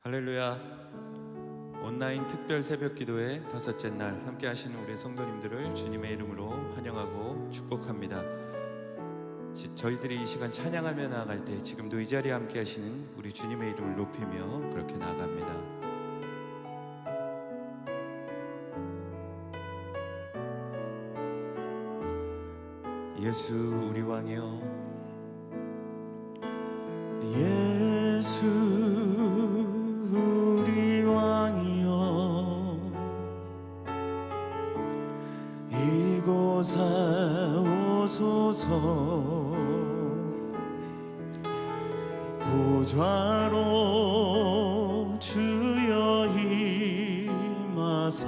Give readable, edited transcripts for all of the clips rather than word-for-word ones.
할렐루야. 온라인 특별 새벽 기도의 다섯째 날 함께 하시는 우리 성도님들을 주님의 이름으로 환영하고 축복합니다. 저희들이 이 시간 찬양하며 나아갈 때 지금도 이 자리에 함께 하시는 우리 주님의 이름을 높이며 그렇게 나아갑니다. 예수 우리 왕이여, 예수 우리 왕이여, 이곳에 오소서. 보좌로 주여 임하사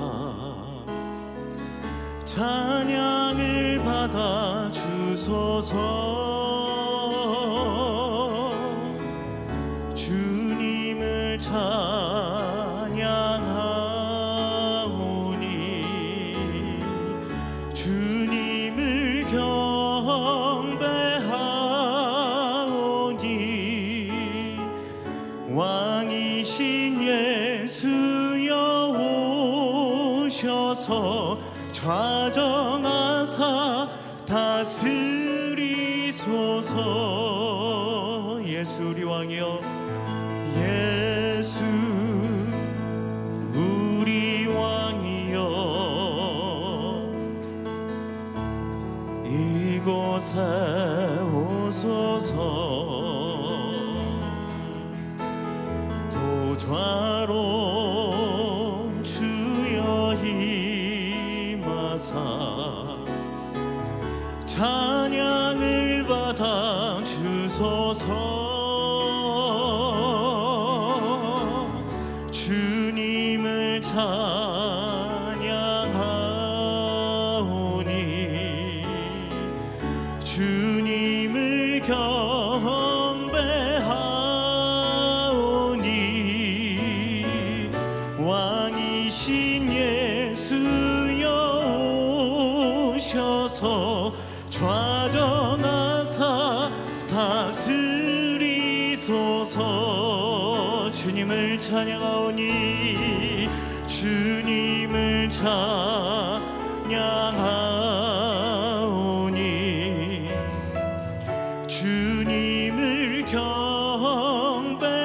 찬양을 받아 주소서. 주님을 찬양하오니 주님을 경배하오니 왕이신 예수여 오셔서 좌정하사 다스리소서. 예수 우리 왕이여, 예수 우리 왕이여, 이곳에 오소서. 보좌로 주여 임하사 찬양을 받아 주소서. 주님을 찬양하오니 주님을 경배하오니 왕이신 예수여 오셔서 좌정하사 다스리소서. 주님을 찬양하오니 주님을 찬양하오니 주님을 경배하오니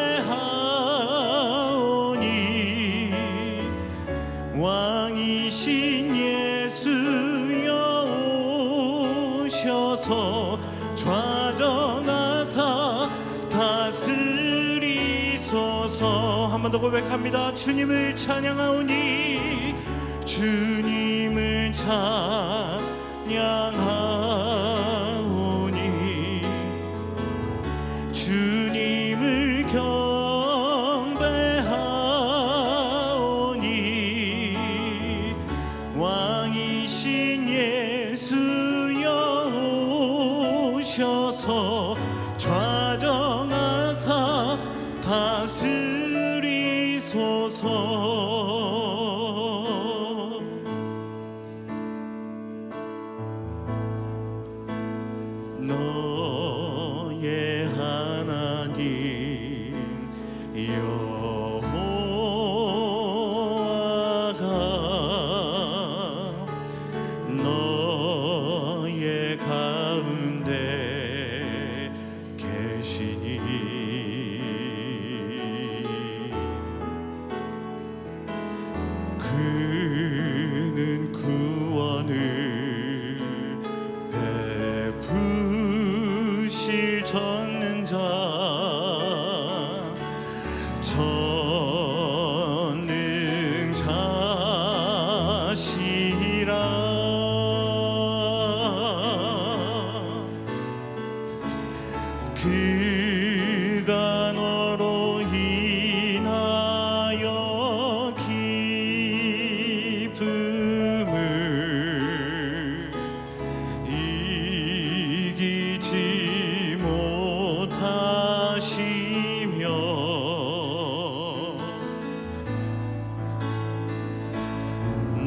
왕이신 예수여 오셔서 좌정하사 다스리소서. 한 번 더 고백합니다. 주님을 찬양하오니 주님을 찬양하오니 주님을 경배하오니 왕이신 예수여 오셔서 좌정하사 다스리소서. 너의 하나님 여호와가 너의 가운데 계시니 그는 구원을 베푸실 전능자 전능자시라. 그가 너로 인하여 기쁨을 이기지 못하시며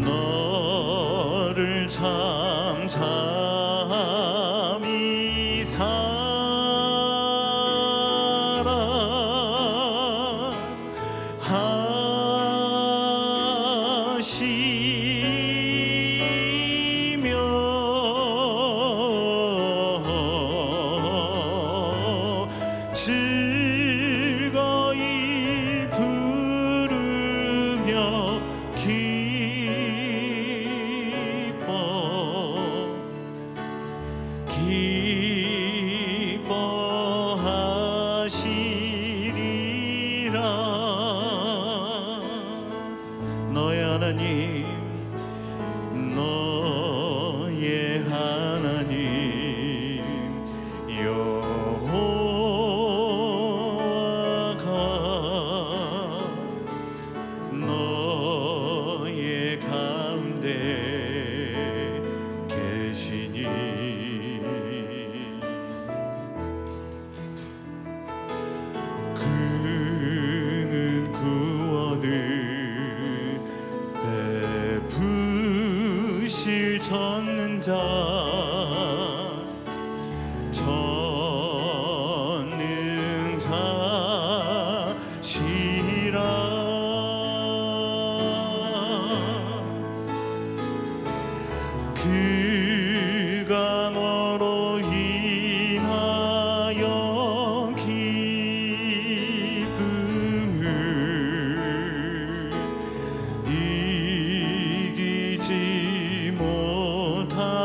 너를 잠잠히 사 자 전능자시라. 그가 너로 인하여 기쁨을 이기지 못하시며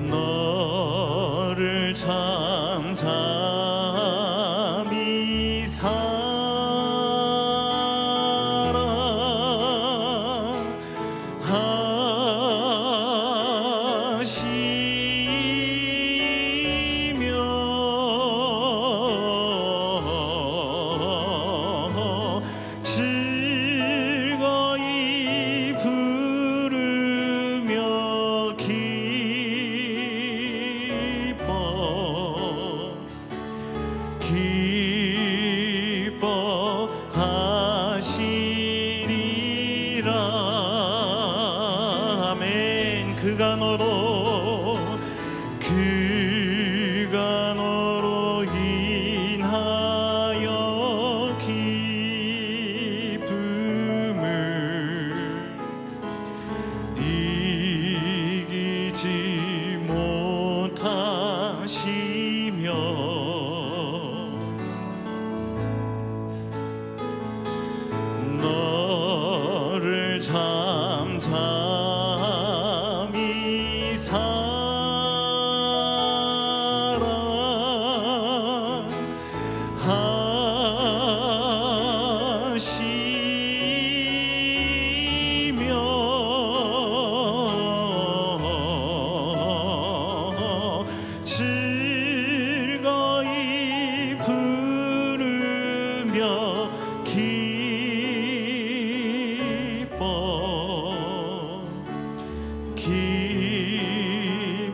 너를 잠잠히 즐거이 부르며 기뻐하시리라. 아멘. 그가 너로 인하여 기쁨을 이기지 못하시며 너를 잠잠히 즐거이 부르며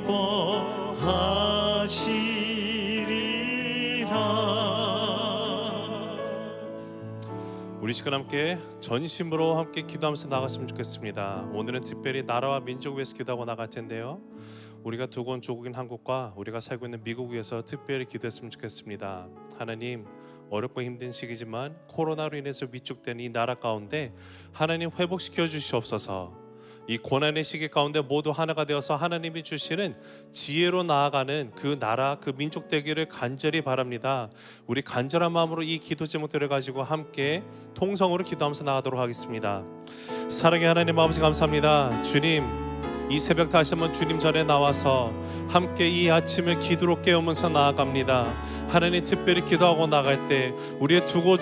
기뻐하시리라. 우리 시간 함께 전심으로 함께 기도하면서 나갔으면 좋겠습니다. 오늘은 특별히 나라와 민족 위해서 기도하고 나갈 텐데요, 우리가 두고 온 조국인 한국과 우리가 살고 있는 미국 위해서 특별히 기도했으면 좋겠습니다. 하나님, 어렵고 힘든 시기지만 코로나로 인해서 위축된 이 나라 가운데 하나님 회복시켜 주시옵소서. 이 고난의 시기 가운데 모두 하나가 되어서 하나님이 주시는 지혜로 나아가는 그 나라, 그 민족 되기를 간절히 바랍니다. 우리 간절한 마음으로 이 기도 제목들을 가지고 함께 통성으로 기도하면서 나가도록 하겠습니다. 사랑의 하나님 아버지, 감사합니다. 주님, 이 새벽 다시 한번 주님 전에 나와서 함께 이 아침을 기도로 깨우면서 나아갑니다. 하나님, 특별히 기도하고 나갈 때 우리의 두고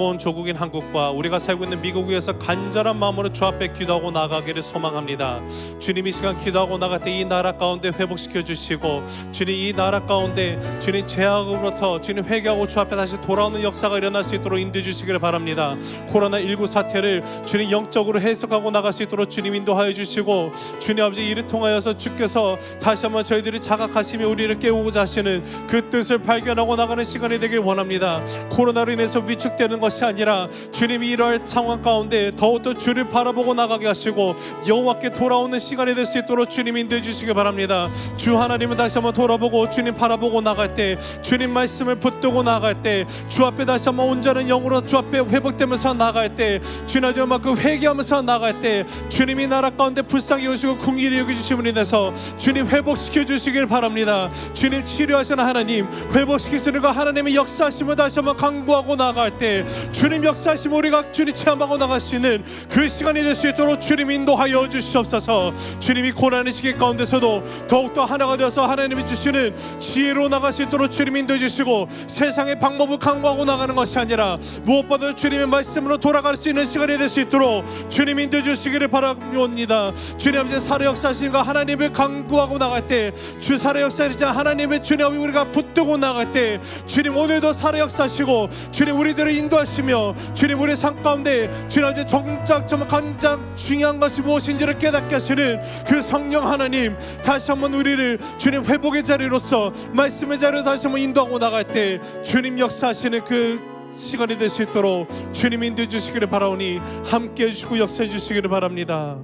온 조국인 한국과 우리가 살고 있는 미국 위해서 간절한 마음으로 주 앞에 기도하고 나가기를 소망합니다. 주님, 이 시간 기도하고 나갈 때 이 나라 가운데 회복시켜 주시고, 주님 이 나라 가운데 주님 죄악으로부터 주님 회개하고 주 앞에 다시 돌아오는 역사가 일어날 수 있도록 인도해 주시기를 바랍니다. 코로나19 사태를 주님 영적으로 해석하고 나갈 수 있도록 주님 인도하여 주시고, 주님 아버지, 이를 통하여서 주께서 다시 한번 저희들이 자각하시며 우리를 깨우고자 하시는 그 뜻을 발견하고 나가는 시간이 되길 원합니다. 코로나로 인해서 위축되는 것이 아니라 주님이 이러한 상황 가운데 더욱더 주를 바라보고 나가게 하시고 여호와께 돌아오는 시간이 될 수 있도록 주님 인도해 주시기 바랍니다. 주 하나님은 다시 한번 돌아보고 주님 바라보고 나갈 때, 주님 말씀을 붙들고 나갈 때, 주 앞에 다시 한번 온전한 영으로 주 앞에 회복되면서 나갈 때, 주님 그 회개하면서 나갈 때 주님이 나라 가운데 불쌍히 여기시고 궁일이 여겨주심으로 인해서 주님 회복시켜 주시길 바랍니다. 주님 치료하시는 하나님, 회복시키시는 그 하나님의 역사하심을 다시 한번 강구하고 나갈 때 주님 역사하심 우리가 주님 체험하고 나갈 수 있는 그 시간이 될 수 있도록 주님 인도하여 주시옵소서. 주님이 고난의 시기 가운데서도 더욱더 하나가 되어서 하나님이 주시는 지혜로 나갈 수 있도록 주님 인도해 주시고, 세상의 방법을 강구하고 나가는 것이 아니라 무엇보다 주님의 말씀으로 돌아갈 수 있는 시간이 될 수 있도록 주님 인도해 주시기를 바랍니다. 주님 아버지, 살의 역사하시는 하나님을 강구하고 나갈 때, 주 살의 역사이자 하나님의 주님 아버지 우리가 붙들고 나갈 때 주님 오늘도 살의 역사하시고 주님 우리들을 인도하시며, 주님 우리의 삶 가운데 주님 아버지 정작 가장 중요한 것이 무엇인지를 깨닫게 하시는 그 성령 하나님, 다시 한번 우리를 주님 회복의 자리로서 말씀의 자리로 다시 한번 인도하고 나갈 때 주님 역사하시는 그 시간이 될 수 있도록 주님 인도해 주시기를 바라오니 함께 해주시고 역사해 주시기를 바랍니다.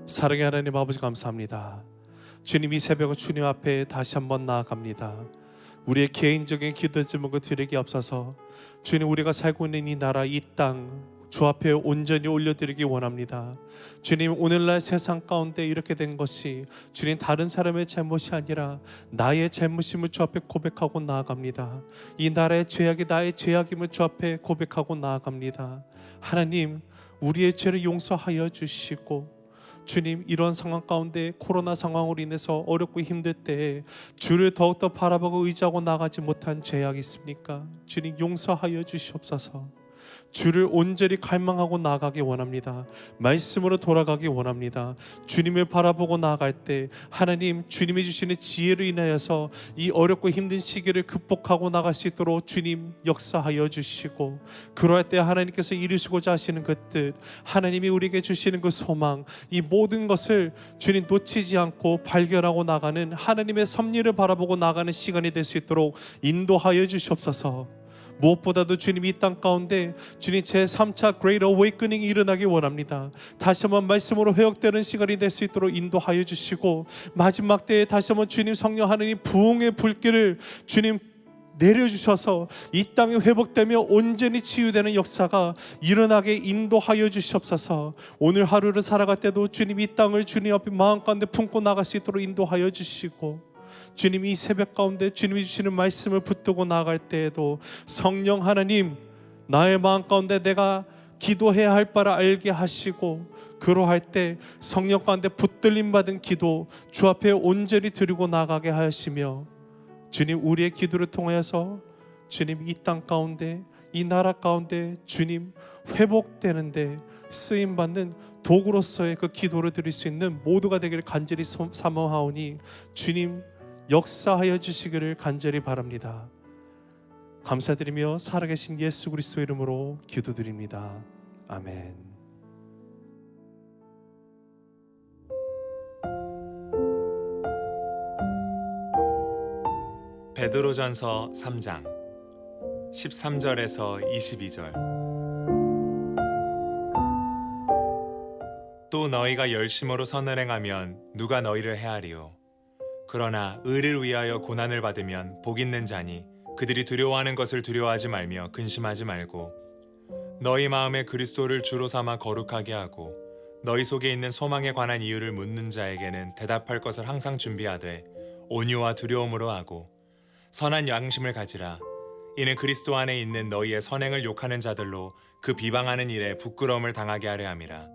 사랑의 하나님 아버지 감사합니다. 주님, 이 새벽은 주님 앞에 다시 한번 나아갑니다. 우리의 개인적인 기도 제목을 드리기 앞서서 주님, 우리가 살고 있는 이 나라, 이 땅 주 앞에 온전히 올려드리기 원합니다. 주님, 오늘날 세상 가운데 이렇게 된 것이 주님 다른 사람의 잘못이 아니라 나의 잘못임을 주 앞에 고백하고 나아갑니다. 이 나라의 죄악이 나의 죄악임을 주 앞에 고백하고 나아갑니다. 하나님, 우리의 죄를 용서하여 주시고 주님, 이런 상황 가운데 코로나 상황으로 인해서 어렵고 힘들 때에 주를 더욱더 바라보고 의지하고 나가지 못한 죄악이 있습니까? 주님, 용서하여 주시옵소서. 주를 온전히 갈망하고 나아가기 원합니다. 말씀으로 돌아가기 원합니다. 주님을 바라보고 나아갈 때 하나님, 주님이 주시는 지혜로 인하여서 이 어렵고 힘든 시기를 극복하고 나갈 수 있도록 주님 역사하여 주시고, 그러할 때 하나님께서 이루시고자 하시는 것들, 하나님이 우리에게 주시는 그 소망, 이 모든 것을 주님 놓치지 않고 발견하고 나가는 하나님의 섭리를 바라보고 나가는 시간이 될 수 있도록 인도하여 주시옵소서. 무엇보다도 주님, 이 땅 가운데 주님 제3차 Great Awakening이 일어나기 원합니다. 다시 한번 말씀으로 회복되는 시간이 될 수 있도록 인도하여 주시고, 마지막 때에 다시 한번 주님 성령 하나님 부흥의 불길을 주님 내려주셔서 이 땅이 회복되며 온전히 치유되는 역사가 일어나게 인도하여 주시옵소서. 오늘 하루를 살아갈 때도 주님, 이 땅을 주님 앞에 마음 가운데 품고 나갈 수 있도록 인도하여 주시고, 주님, 이 새벽 가운데 주님이 주시는 말씀을 붙들고 나아갈 때에도 성령 하나님, 나의 마음 가운데 내가 기도해야 할 바를 알게 하시고, 그러할 때 성령 가운데 붙들림 받은 기도 주 앞에 온전히 드리고 나가게 하시며, 주님, 우리의 기도를 통해서 주님, 이 땅 가운데 이 나라 가운데 주님 회복되는데 쓰임받는 도구로서의 그 기도를 드릴 수 있는 모두가 되기를 간절히 사모하오니 주님 역사하여 주시기를 간절히 바랍니다. 감사드리며 살아계신 예수 그리스도 이름으로 기도드립니다. 아멘. 베드로전서 3장 13절에서 22절. 또 너희가 열심으로 선을 행하면 누가 너희를 해하리요? 그러나 의를 위하여 고난을 받으면 복 있는 자니 그들이 두려워하는 것을 두려워하지 말며 근심하지 말고 너희 마음에 그리스도를 주로 삼아 거룩하게 하고 너희 속에 있는 소망에 관한 이유를 묻는 자에게는 대답할 것을 항상 준비하되 온유와 두려움으로 하고 선한 양심을 가지라. 이는 그리스도 안에 있는 너희의 선행을 욕하는 자들로 그 비방하는 일에 부끄러움을 당하게 하려 함이라.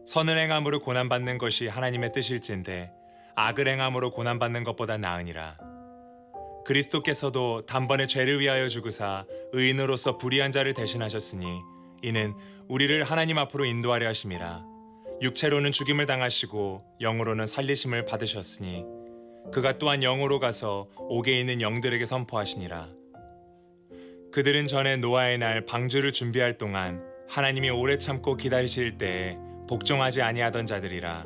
선을 행함으로 고난받는 것이 하나님의 뜻일진데 악을 행함으로 고난받는 것보다 나으니라. 그리스도께서도 단번에 죄를 위하여 죽으사 의인으로서 불의한 자를 대신하셨으니 이는 우리를 하나님 앞으로 인도하려 하심이라. 육체로는 죽임을 당하시고 영으로는 살리심을 받으셨으니 그가 또한 영으로 가서 옥에 있는 영들에게 선포하시니라. 그들은 전에 노아의 날 방주를 준비할 동안 하나님이 오래 참고 기다리실 때에 복종하지 아니하던 자들이라.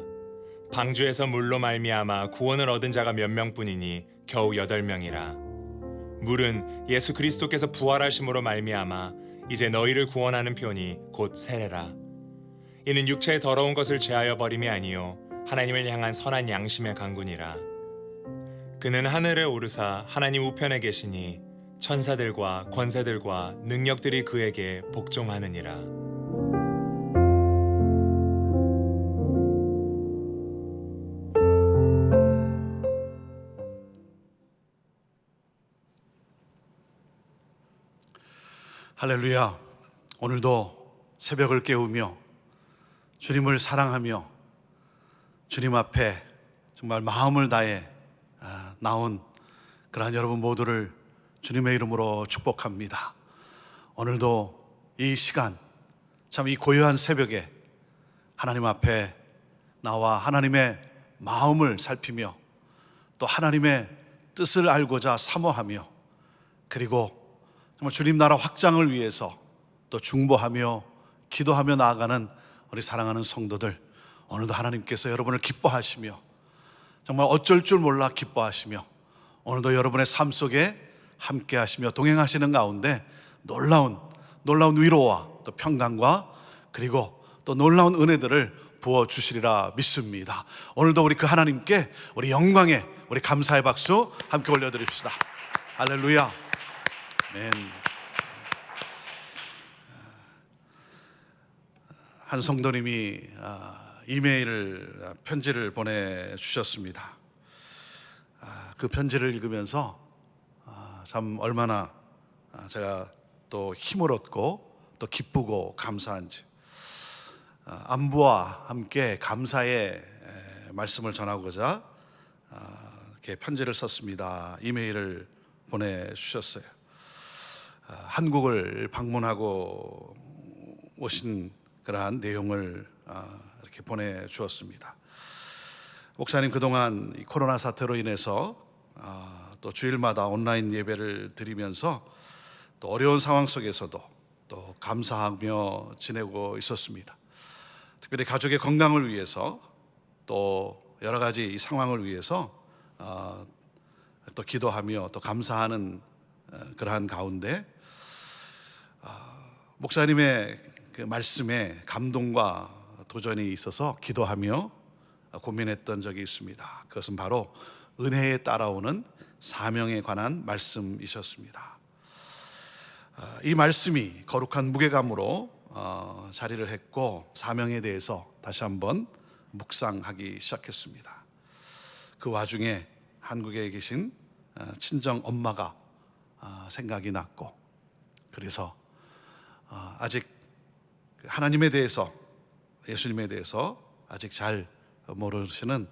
방주에서 물로 말미암아 구원을 얻은 자가 몇 명뿐이니 겨우 8명이라. 물은 예수 그리스도께서 부활하심으로 말미암아 이제 너희를 구원하는 표니 곧 세례라. 이는 육체의 더러운 것을 제하여 버림이 아니요 하나님을 향한 선한 양심의 강군이라. 그는 하늘에 오르사 하나님 우편에 계시니 천사들과 권세들과 능력들이 그에게 복종하느니라. 할렐루야. 오늘도 새벽을 깨우며 주님을 사랑하며 주님 앞에 정말 마음을 다해 나온 그러한 여러분 모두를 주님의 이름으로 축복합니다. 오늘도 이 시간, 참 이 고요한 새벽에 하나님 앞에 나와 하나님의 마음을 살피며 또 하나님의 뜻을 알고자 사모하며 그리고 정말 주님 나라 확장을 위해서 또 중보하며 기도하며 나아가는 우리 사랑하는 성도들, 오늘도 하나님께서 여러분을 기뻐하시며 정말 어쩔 줄 몰라 기뻐하시며 오늘도 여러분의 삶 속에 함께 하시며 동행하시는 가운데 놀라운 위로와 또 평강과 그리고 또 놀라운 은혜들을 부어 주시리라 믿습니다. 오늘도 우리 그 하나님께 우리 영광의 우리 감사의 박수 함께 올려드립시다. 할렐루야. 아멘. 한 성도님이 이메일을 편지를 보내주셨습니다. 그 편지를 읽으면서 참 얼마나 제가 또 힘을 얻고 또 기쁘고 감사한지, 안부와 함께 감사의 말씀을 전하고자 이렇게 편지를 썼습니다. 이메일을 보내주셨어요. 한국을 방문하고 오신 그러한 내용을 이렇게 보내주었습니다. 목사님, 그동안 이 코로나 사태로 인해서 또 주일마다 온라인 예배를 드리면서 또 어려운 상황 속에서도 또 감사하며 지내고 있었습니다. 특별히 가족의 건강을 위해서 또 여러 가지 이 상황을 위해서 또 기도하며 또 감사하는 그러한 가운데 목사님의 그 말씀에 감동과 도전이 있어서 기도하며 고민했던 적이 있습니다. 그것은 바로 은혜에 따라오는 사명에 관한 말씀이셨습니다. 이 말씀이 거룩한 무게감으로 자리를 했고 사명에 대해서 다시 한번 묵상하기 시작했습니다. 그 와중에 한국에 계신 친정 엄마가 생각이 났고, 그래서 아직 하나님에 대해서, 예수님에 대해서 아직 잘 모르시는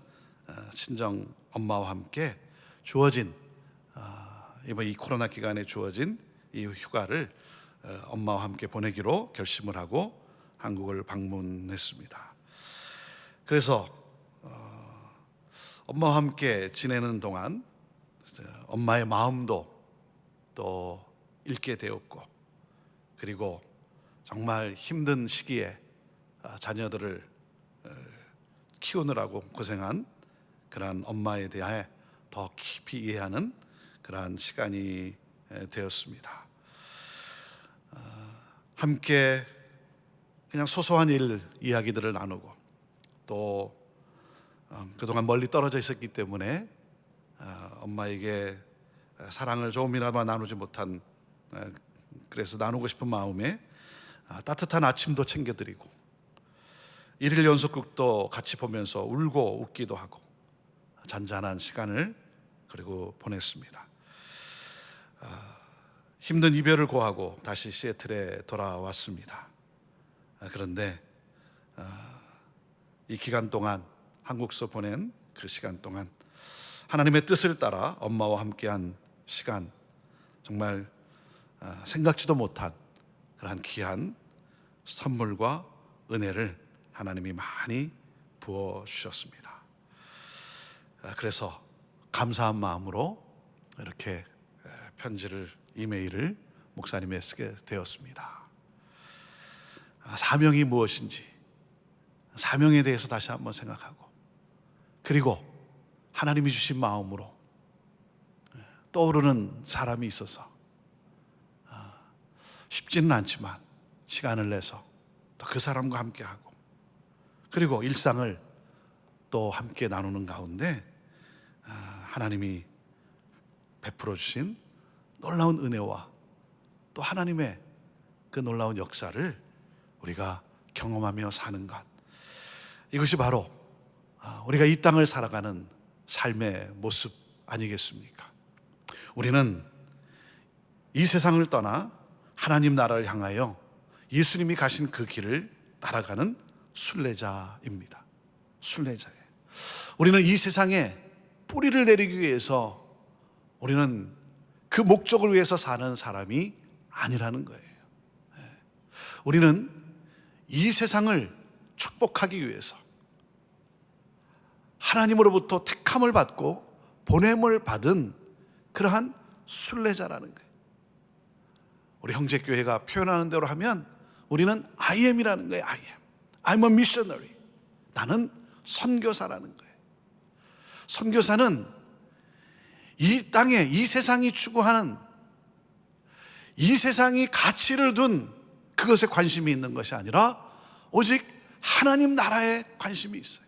친정 엄마와 함께 주어진 이번 이 코로나 기간에 주어진 이 휴가를 엄마와 함께 보내기로 결심을 하고 한국을 방문했습니다. 그래서 엄마와 함께 지내는 동안 엄마의 마음도 또 읽게 되었고, 그리고 정말 힘든 시기에 자녀들을 키우느라고 고생한 그러한 엄마에 대해 더 깊이 이해하는 그러한 시간이 되었습니다. 함께 그냥 소소한 일 이야기들을 나누고, 또 그동안 멀리 떨어져 있었기 때문에 엄마에게 사랑을 조금이나마 나누지 못한, 그래서 나누고 싶은 마음에 따뜻한 아침도 챙겨드리고, 일일 연속극도 같이 보면서 울고 웃기도 하고 잔잔한 시간을 그리고 보냈습니다. 힘든 이별을 고하고 다시 시애틀에 돌아왔습니다. 그런데 이 기간 동안, 한국서 보낸 그 시간 동안 하나님의 뜻을 따라 엄마와 함께한 시간, 정말 생각지도 못한 그러한 귀한 선물과 은혜를 하나님이 많이 부어주셨습니다. 그래서 감사한 마음으로 이렇게 편지를, 이메일을 목사님에 쓰게 되었습니다. 사명이 무엇인지, 사명에 대해서 다시 한번 생각하고, 그리고 하나님이 주신 마음으로 떠오르는 사람이 있어서 쉽지는 않지만 시간을 내서 또 그 사람과 함께하고, 그리고 일상을 또 함께 나누는 가운데 하나님이 베풀어 주신 놀라운 은혜와 또 하나님의 그 놀라운 역사를 우리가 경험하며 사는 것, 이것이 바로 우리가 이 땅을 살아가는 삶의 모습 아니겠습니까? 우리는 이 세상을 떠나 하나님 나라를 향하여 예수님이 가신 그 길을 따라가는 순례자입니다. 순례자예요. 우리는 이 세상에 뿌리를 내리기 위해서, 우리는 그 목적을 위해서 사는 사람이 아니라는 거예요. 우리는 이 세상을 축복하기 위해서 하나님으로부터 택함을 받고 보냄을 받은 그러한 순례자라는 거예요. 우리 형제교회가 표현하는 대로 하면 우리는 I am이라는 거예요. I am. I'm a missionary. 나는 선교사라는 거예요. 선교사는 이 땅에, 이 세상이 추구하는 이 세상이 가치를 둔 그것에 관심이 있는 것이 아니라 오직 하나님 나라에 관심이 있어요.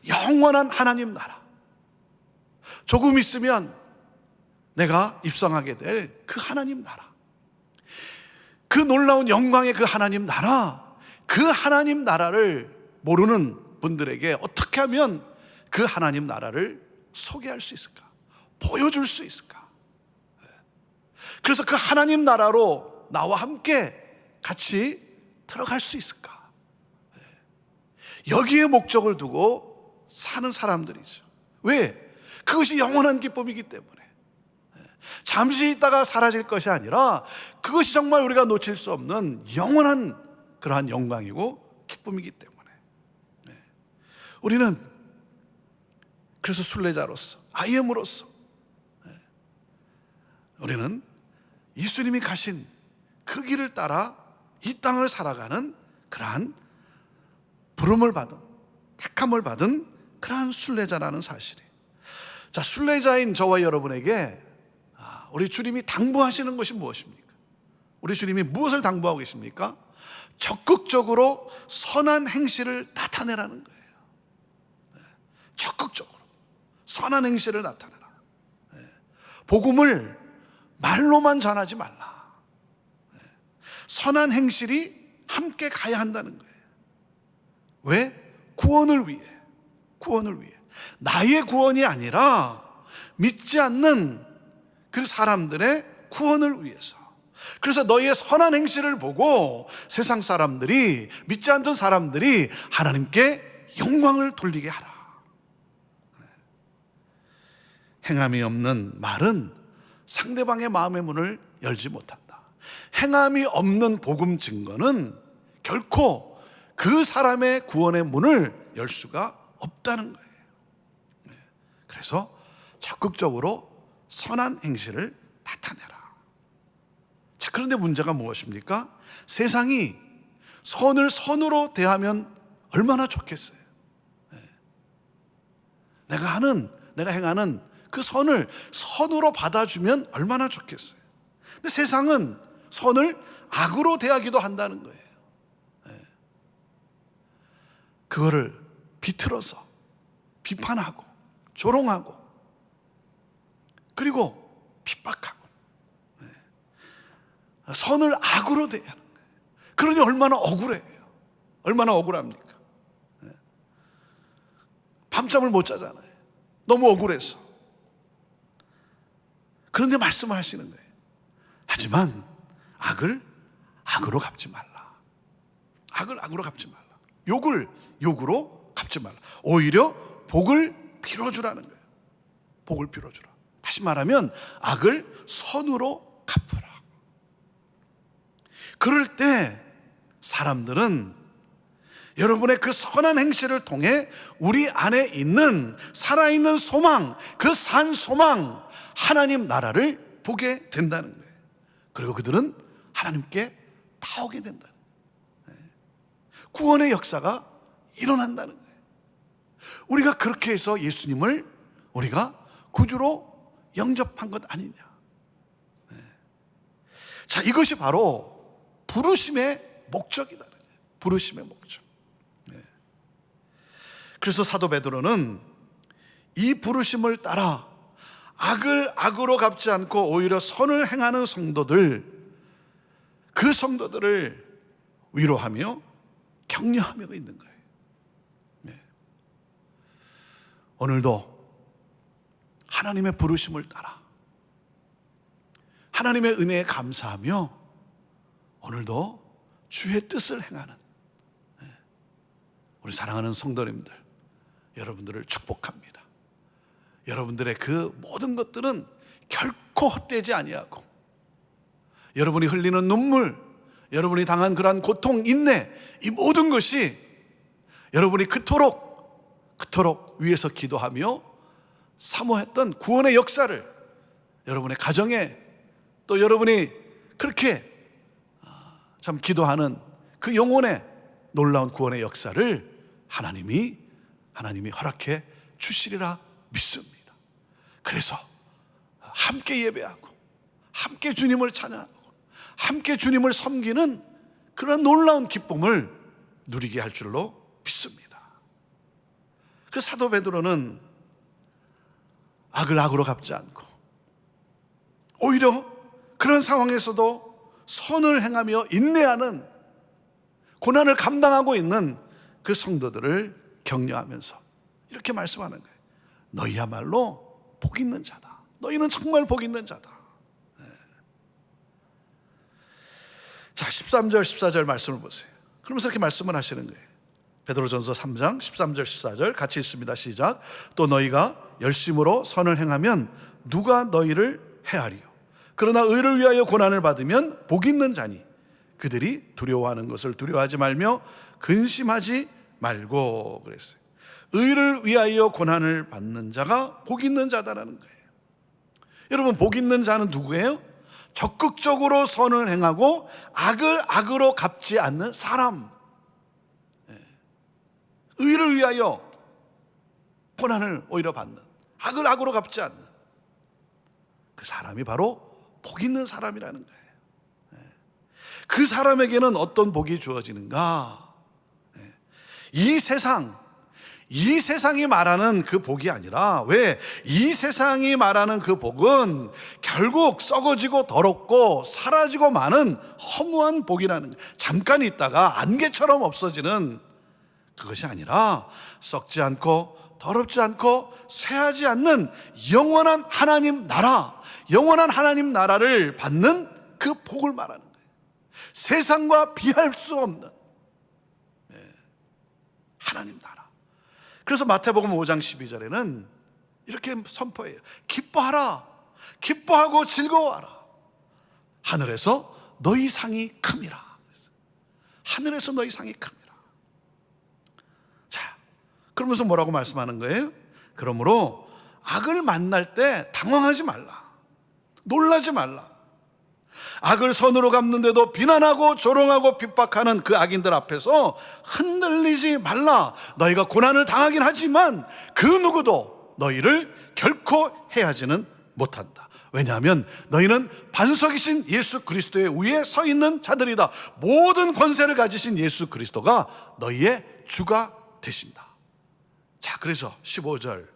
영원한 하나님 나라. 조금 있으면 내가 입성하게 될 그 하나님 나라, 그 놀라운 영광의 그 하나님 나라, 그 하나님 나라를 모르는 분들에게 어떻게 하면 그 하나님 나라를 소개할 수 있을까? 보여줄 수 있을까? 그래서 그 하나님 나라로 나와 함께 같이 들어갈 수 있을까? 여기에 목적을 두고 사는 사람들이죠. 왜? 그것이 영원한 기쁨이기 때문에. 잠시 있다가 사라질 것이 아니라 그것이 정말 우리가 놓칠 수 없는 영원한 그러한 영광이고 기쁨이기 때문에 우리는 그래서 순례자로서, IM으로서 우리는 예수님이 가신 그 길을 따라 이 땅을 살아가는 그러한 부름을 받은, 택함을 받은 그러한 순례자라는 사실이. 자, 순례자인 저와 여러분에게 우리 주님이 당부하시는 것이 무엇입니까? 우리 주님이 무엇을 당부하고 계십니까? 적극적으로 선한 행실을 나타내라는 거예요. 적극적으로 선한 행실을 나타내라. 복음을 말로만 전하지 말라. 선한 행실이 함께 가야 한다는 거예요. 왜? 구원을 위해. 구원을 위해. 나의 구원이 아니라 믿지 않는 그 사람들의 구원을 위해서. 그래서 너희의 선한 행실을 보고 세상 사람들이, 믿지 않던 사람들이 하나님께 영광을 돌리게 하라. 행함이 없는 말은 상대방의 마음의 문을 열지 못한다. 행함이 없는 복음 증거는 결코 그 사람의 구원의 문을 열 수가 없다는 거예요. 그래서 적극적으로 선한 행실을 나타내라. 자, 그런데 문제가 무엇입니까? 세상이 선을 선으로 대하면 얼마나 좋겠어요. 내가 행하는 그 선을 선으로 받아주면 얼마나 좋겠어요. 근데 세상은 선을 악으로 대하기도 한다는 거예요. 그거를 비틀어서 비판하고 조롱하고 그리고 핍박하고 선을 악으로 대하는 거예요. 그러니 얼마나 억울해요. 얼마나 억울합니까? 밤잠을 못 자잖아요. 너무 억울해서. 그런데 말씀을 하시는 거예요. 하지만 악을 악으로 갚지 말라. 악을 악으로 갚지 말라. 욕을 욕으로 갚지 말라. 오히려 복을 빌어주라는 거예요. 복을 빌어주라. 다시 말하면 악을 선으로 갚으라. 그럴 때 사람들은 여러분의 그 선한 행실을 통해 우리 안에 있는 살아있는 소망, 그 산 소망, 하나님 나라를 보게 된다는 거예요. 그리고 그들은 하나님께 다 오게 된다는 거예요. 구원의 역사가 일어난다는 거예요. 우리가 그렇게 해서 예수님을 우리가 구주로 영접한 것 아니냐. 자, 이것이 바로 부르심의 목적이다. 부르심의 목적. 그래서 사도 베드로는 이 부르심을 따라 악을 악으로 갚지 않고 오히려 선을 행하는 성도들, 그 성도들을 위로하며 격려하며 있는 거예요. 오늘도 하나님의 부르심을 따라 하나님의 은혜에 감사하며 오늘도 주의 뜻을 행하는 우리 사랑하는 성도님들, 여러분들을 축복합니다. 여러분들의 그 모든 것들은 결코 헛되지 아니하고 여러분이 흘리는 눈물, 여러분이 당한 그러한 고통, 인내, 이 모든 것이 여러분이 그토록 위에서 기도하며 사모했던 구원의 역사를 여러분의 가정에 또 여러분이 그렇게 참 기도하는 그 영혼의 놀라운 구원의 역사를 하나님이 허락해 주시리라 믿습니다. 그래서 함께 예배하고 함께 주님을 찬양하고 함께 주님을 섬기는 그런 놀라운 기쁨을 누리게 할 줄로 믿습니다. 그 사도 베드로는 악을 악으로 갚지 않고 오히려 그런 상황에서도 선을 행하며 인내하는, 고난을 감당하고 있는 그 성도들을 격려하면서 이렇게 말씀하는 거예요. 너희야말로 복 있는 자다. 너희는 정말 복 있는 자다. 자, 13절 14절 말씀을 보세요. 그러면서 이렇게 말씀을 하시는 거예요. 베드로전서 3장 13절 14절 같이 읽습니다. 시작. 또 너희가 열심으로 선을 행하면 누가 너희를 해하리요. 그러나 의를 위하여 고난을 받으면 복 있는 자니 그들이 두려워하는 것을 두려워하지 말며 근심하지 말고 그랬어요. 의를 위하여 고난을 받는 자가 복 있는 자다라는 거예요. 여러분, 복 있는 자는 누구예요? 적극적으로 선을 행하고 악을 악으로 갚지 않는 사람. 의를 위하여 고난을 오히려 받는, 악을 악으로 갚지 않는 그 사람이 바로 복 있는 사람이라는 거예요. 그 사람에게는 어떤 복이 주어지는가? 이 세상이 말하는 그 복이 아니라, 왜? 이 세상이 말하는 그 복은 결국 썩어지고 더럽고 사라지고 마는 허무한 복이라는 거예요. 잠깐 있다가 안개처럼 없어지는 그것이 아니라 썩지 않고 더럽지 않고 쇠하지 않는 영원한 하나님 나라, 영원한 하나님 나라를 받는 그 복을 말하는 거예요. 세상과 비할 수 없는 하나님 나라. 그래서 마태복음 5장 12절에는 이렇게 선포해요. 기뻐하라. 기뻐하고 즐거워하라. 하늘에서 너희 상이 큼이라. 하늘에서 너희 상이 큽니다. 자, 그러면서 뭐라고 말씀하는 거예요? 그러므로 악을 만날 때 당황하지 말라. 놀라지 말라. 악을 선으로 갚는데도 비난하고 조롱하고 핍박하는 그 악인들 앞에서 흔들리지 말라. 너희가 고난을 당하긴 하지만 그 누구도 너희를 결코 해하지는 못한다. 왜냐하면 너희는 반석이신 예수 그리스도의 위에 서 있는 자들이다. 모든 권세를 가지신 예수 그리스도가 너희의 주가 되신다. 자, 그래서 15절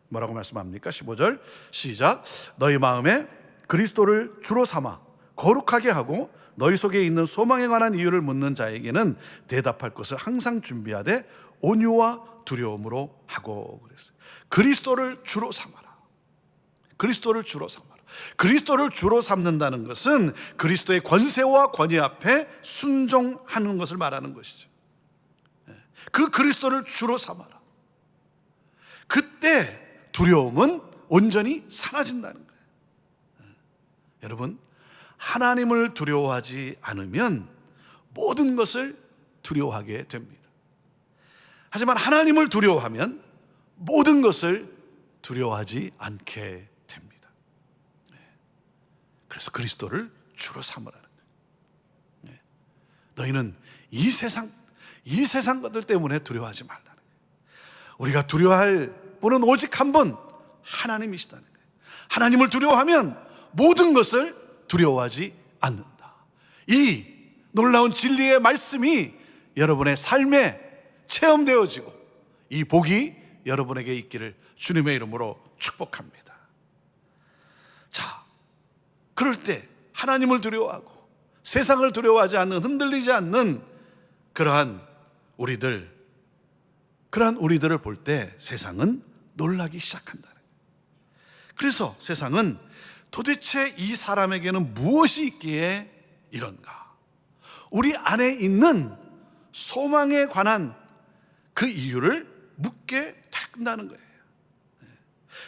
뭐라고 말씀합니까? 15절 시작. 너희 마음에 그리스도를 주로 삼아 거룩하게 하고 너희 속에 있는 소망에 관한 이유를 묻는 자에게는 대답할 것을 항상 준비하되 온유와 두려움으로 하고 그랬어요. 그리스도를 주로 삼아라. 그리스도를 주로 삼아라. 그리스도를 주로 삼는다는 것은 그리스도의 권세와 권위 앞에 순종하는 것을 말하는 것이죠. 그 그리스도를 주로 삼아라. 그때 두려움은 온전히 사라진다는 거예요. 여러분, 하나님을 두려워하지 않으면 모든 것을 두려워하게 됩니다. 하지만 하나님을 두려워하면 모든 것을 두려워하지 않게 됩니다. 그래서 그리스도를 주로 삼으라는 거예요. 너희는 이 세상 것들 때문에 두려워하지 말라는 거예요. 우리가 두려워할 분은 오직 한 분, 하나님이시다는 거예요. 하나님을 두려워하면 모든 것을 두려워하지 않는다. 이 놀라운 진리의 말씀이 여러분의 삶에 체험되어지고 이 복이 여러분에게 있기를 주님의 이름으로 축복합니다. 자, 그럴 때 하나님을 두려워하고 세상을 두려워하지 않는, 흔들리지 않는 그러한 우리들을 볼 때 세상은 놀라기 시작한다는 거예요. 그래서 세상은 도대체 이 사람에게는 무엇이 있기에 이런가? 우리 안에 있는 소망에 관한 그 이유를 묻게 된다는 거예요.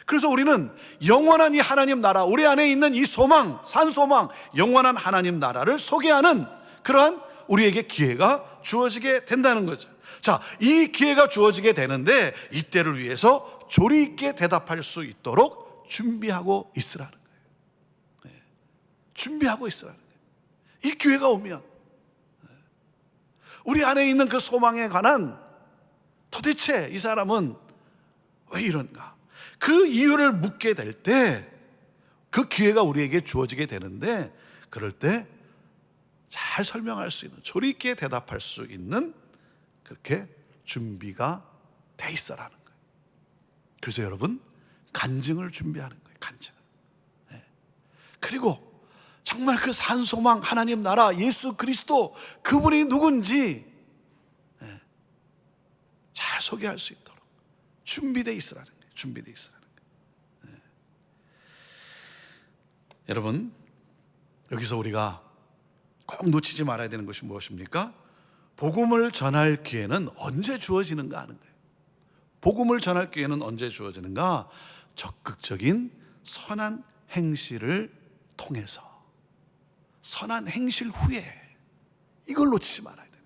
그래서 우리는 영원한 이 하나님 나라, 우리 안에 있는 이 소망, 산소망, 영원한 하나님 나라를 소개하는 그러한 우리에게 기회가 주어지게 된다는 거죠. 자, 이 기회가 주어지게 되는데 이때를 위해서 조리 있게 대답할 수 있도록 준비하고 있으라는 거예요. 준비하고 있으라는 거예요. 이 기회가 오면 우리 안에 있는 그 소망에 관한 도대체 이 사람은 왜 이런가? 그 이유를 묻게 될 때 그 기회가 우리에게 주어지게 되는데 그럴 때 잘 설명할 수 있는, 조리 있게 대답할 수 있는 그렇게 준비가 돼 있어라는 거예요. 그래서 여러분, 간증을 준비하는 거예요. 간증을. 그리고 정말 그 산소망, 하나님 나라, 예수 그리스도, 그분이 누군지 잘 소개할 수 있도록 준비되어 있으라는 거예요. 준비되어 있으라는 거예요. 여러분, 여기서 우리가 꼭 놓치지 말아야 되는 것이 무엇입니까? 복음을 전할 기회는 언제 주어지는가 하는 거예요. 복음을 전할 기회는 언제 주어지는가? 적극적인 선한 행실을 통해서, 선한 행실 후에, 이걸 놓치지 말아야 돼요.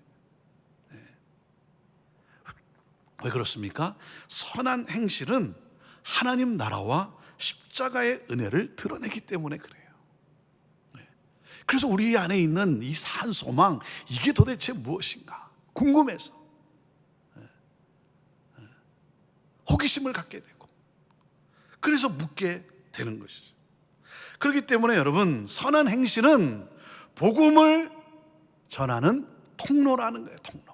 왜 그렇습니까? 선한 행실은 하나님 나라와 십자가의 은혜를 드러내기 때문에 그래요. 그래서 우리 안에 있는 이 산 소망, 이게 도대체 무엇인가 궁금해서 호기심을 갖게 되고, 그래서 묻게 되는 것이죠. 그렇기 때문에 여러분, 선한 행실은 복음을 전하는 통로라는 거예요. 통로.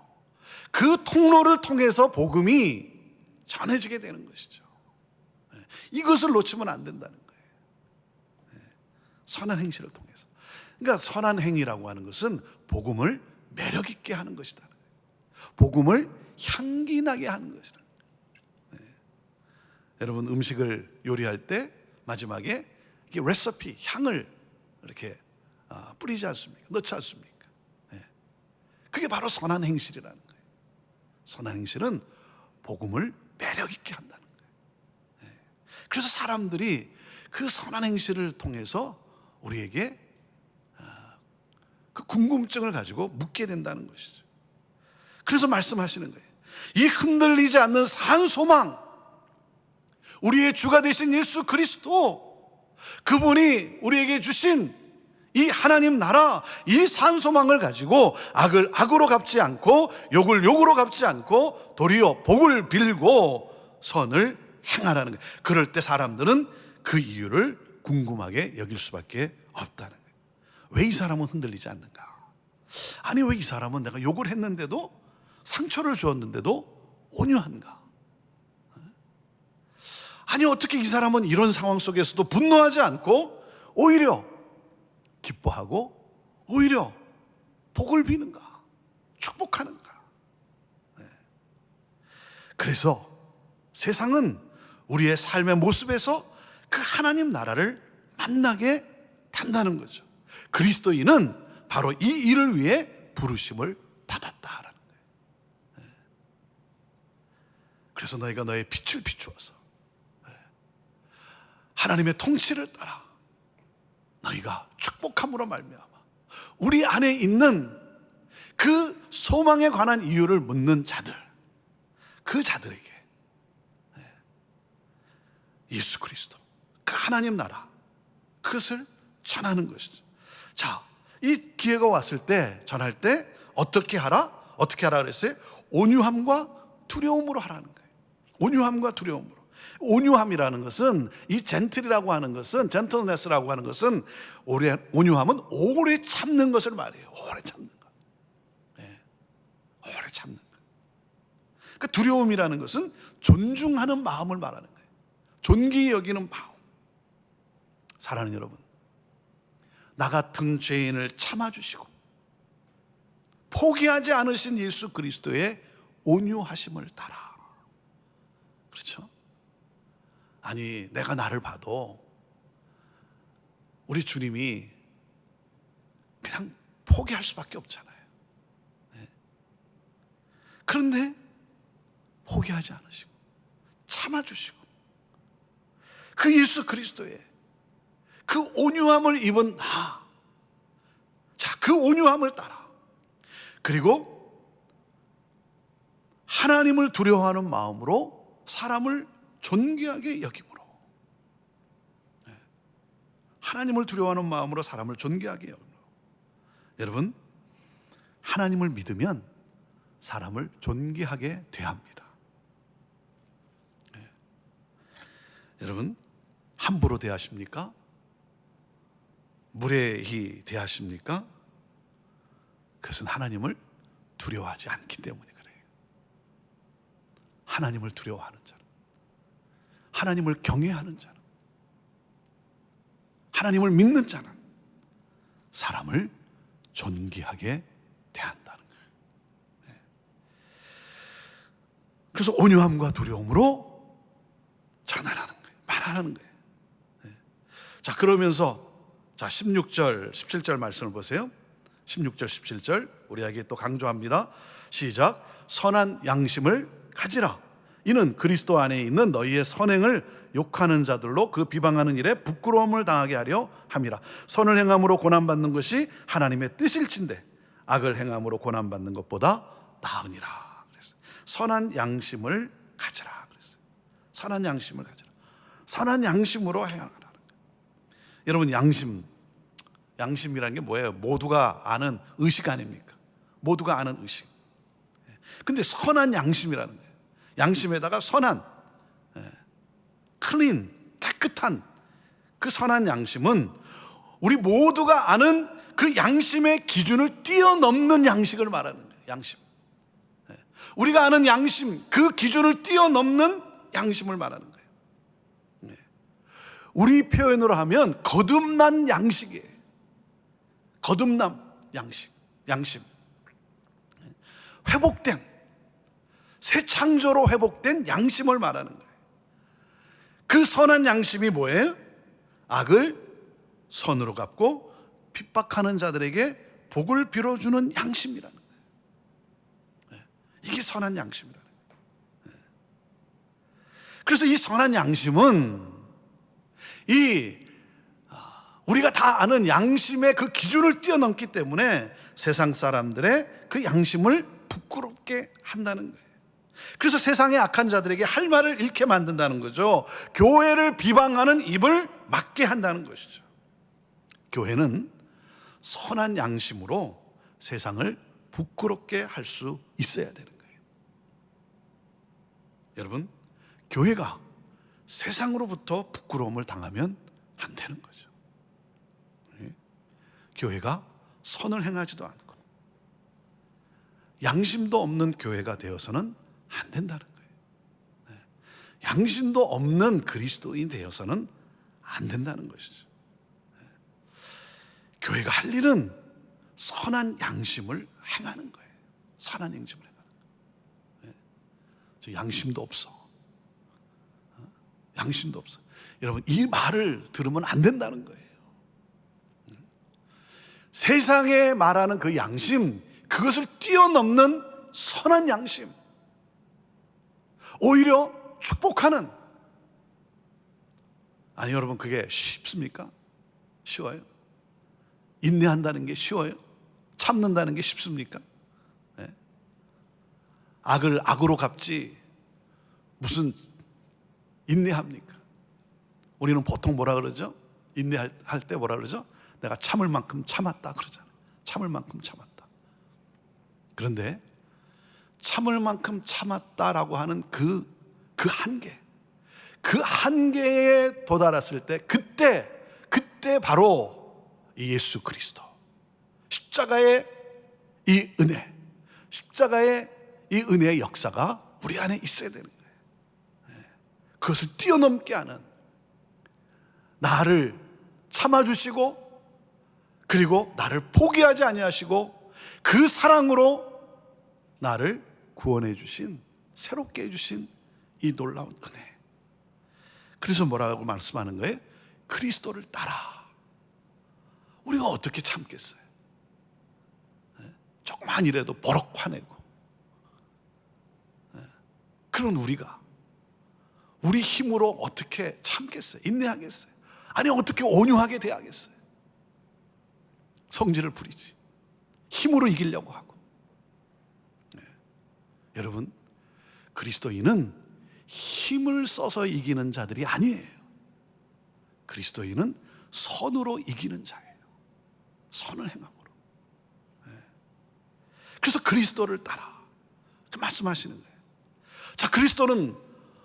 그 통로를 통해서 복음이 전해지게 되는 것이죠. 이것을 놓치면 안 된다는 거예요. 선한 행실을 통해서. 그러니까 선한 행위라고 하는 것은 복음을 매력 있게 하는 것이다. 복음을 향기 나게 하는 것이다. 여러분, 음식을 요리할 때 마지막에 이렇게 레시피, 향을 이렇게 뿌리지 않습니까? 넣지 않습니까? 그게 바로 선한 행실이라는 거예요. 선한 행실은 복음을 매력 있게 한다는 거예요. 그래서 사람들이 그 선한 행실을 통해서 우리에게 그 궁금증을 가지고 묻게 된다는 것이죠. 그래서 말씀하시는 거예요. 이 흔들리지 않는 산 소망, 우리의 주가 되신 예수 그리스도, 그분이 우리에게 주신 이 하나님 나라, 이 산 소망을 가지고 악을 악으로 갚지 않고 욕을 욕으로 갚지 않고 도리어 복을 빌고 선을 행하라는 거예요. 그럴 때 사람들은 그 이유를 궁금하게 여길 수밖에 없다는 거예요. 왜 이 사람은 흔들리지 않는가? 아니, 왜 이 사람은 내가 욕을 했는데도, 상처를 주었는데도 온유한가? 아니, 어떻게 이 사람은 이런 상황 속에서도 분노하지 않고 오히려 기뻐하고 오히려 복을 비는가? 축복하는가? 그래서 세상은 우리의 삶의 모습에서 그 하나님 나라를 만나게 된다는 거죠. 그리스도인은 바로 이 일을 위해 부르심을 받았다라는 거예요. 그래서 너희가 너의 빛을 비추어서 하나님의 통치를 따라 너희가 축복함으로 말미암아 우리 안에 있는 그 소망에 관한 이유를 묻는 자들, 그 자들에게 예수 그리스도, 그 하나님 나라, 그것을 전하는 것이죠. 자, 이 기회가 왔을 때, 전할 때 어떻게 하라? 어떻게 하라 그랬어요? 온유함과 두려움으로 하라는 거예요. 온유함과 두려움으로. 온유함이라는 것은, 이 젠틀이라고 하는 것은, 젠틀네스라고 하는 것은, 온유함은 오래 참는 것을 말해요. 오래 참는 것. 오래 참는 것. 그러니까 두려움이라는 것은 존중하는 마음을 말하는 거예요. 존귀히 여기는 마음. 사랑하는 여러분, 나 같은 죄인을 참아주시고 포기하지 않으신 예수 그리스도의 온유하심을 따라. 그렇죠? 아니, 내가 나를 봐도 우리 주님이 그냥 포기할 수밖에 없잖아요. 그런데 포기하지 않으시고 참아주시고 그 예수 그리스도의 그 온유함을 입은 나, 자, 그 온유함을 따라, 그리고 하나님을 두려워하는 마음으로 사람을 존귀하게 여김으로, 하나님을 두려워하는 마음으로 사람을 존귀하게 여김으로. 여러분, 하나님을 믿으면 사람을 존귀하게 대합니다. 여러분, 함부로 대하십니까? 무례히 대하십니까? 그것은 하나님을 두려워하지 않기 때문에 그래요. 하나님을 두려워하는 자는, 하나님을 경외하는 자는, 하나님을 믿는 자는 사람을 존귀하게 대한다는 거예요. 그래서 온유함과 두려움으로 전하라는 거예요. 말하는 거예요. 자, 그러면서 자 16절, 17절 말씀을 보세요. 16절, 17절 우리에게 또 강조합니다. 시작. 선한 양심을 가지라. 이는 그리스도 안에 있는 너희의 선행을 욕하는 자들로 그 비방하는 일에 부끄러움을 당하게 하려 함이라. 선을 행함으로 고난받는 것이 하나님의 뜻일진데 악을 행함으로 고난받는 것보다 나으니라. 그랬어요. 선한 양심을 가지라. 그랬어요. 선한 양심을 가지라. 선한 양심으로 행하라. 여러분, 양심이라는 게 뭐예요? 모두가 아는 의식 아닙니까? 모두가 아는 의식. 근데 선한 양심이라는 거예요. 양심에다가 선한, 클린, 깨끗한 그 선한 양심은 우리 모두가 아는 그 양심의 기준을 뛰어넘는 양식을 말하는 거예요. 양심. 우리가 아는 양심, 그 기준을 뛰어넘는 양심을 말하는 거예요. 우리 표현으로 하면 거듭난 양식이에요. 거듭남 양심. 회복된, 새 창조로 회복된 양심을 말하는 거예요. 그 선한 양심이 뭐예요? 악을 선으로 갚고 핍박하는 자들에게 복을 빌어주는 양심이라는 거예요. 이게 선한 양심이라는 거예요. 그래서 이 선한 양심은 우리가 다 아는 양심의 그 기준을 뛰어넘기 때문에 세상 사람들의 그 양심을 부끄럽게 한다는 거예요. 그래서 세상의 악한 자들에게 할 말을 잃게 만든다는 거죠. 교회를 비방하는 입을 막게 한다는 것이죠. 교회는 선한 양심으로 세상을 부끄럽게 할 수 있어야 되는 거예요. 여러분, 교회가 세상으로부터 부끄러움을 당하면 안 되는 거죠. 교회가 선을 행하지도 않고 양심도 없는 교회가 되어서는 안 된다는 거예요. 양심도 없는 그리스도인이 되어서는 안 된다는 것이죠. 교회가 할 일은 선한 양심을 행하는 거예요. 선한 양심을 행하는 거예요. 저 양심도 없어. 양심도 없어. 여러분, 이 말을 들으면 안 된다는 거예요. 세상에 말하는 그 양심, 그것을 뛰어넘는 선한 양심, 오히려 축복하는. 아니, 여러분, 그게 쉽습니까? 쉬워요? 인내한다는 게 쉬워요? 참는다는 게 쉽습니까? 네? 악을 악으로 갚지 무슨 인내합니까? 우리는 보통 뭐라 그러죠? 인내할 때 뭐라 그러죠? 내가 참을 만큼 참았다 그러잖아요. 참을 만큼 참았다. 그런데 참을 만큼 참았다라고 하는 그 한계, 그 한계에 도달했을 때 그때 바로 이 예수 그리스도 십자가의 이 은혜, 십자가의 이 은혜의 역사가 우리 안에 있어야 되는 거예요. 그것을 뛰어넘게 하는, 나를 참아주시고 그리고 나를 포기하지 아니하시고 그 사랑으로 나를 구원해 주신, 새롭게 해주신 이 놀라운 은혜. 그래서 뭐라고 말씀하는 거예요? 그리스도를 따라. 우리가 어떻게 참겠어요? 조금만이라도 버럭 화내고, 그런 우리가 우리 힘으로 어떻게 참겠어요? 인내하겠어요? 아니, 어떻게 온유하게 대하겠어요? 성질을 부리지, 힘으로 이기려고 하고. 여러분, 그리스도인은 힘을 써서 이기는 자들이 아니에요. 그리스도인은 선으로 이기는 자예요. 선을 행함으로. 그래서 그리스도를 따라, 그 말씀하시는 거예요. 자, 그리스도는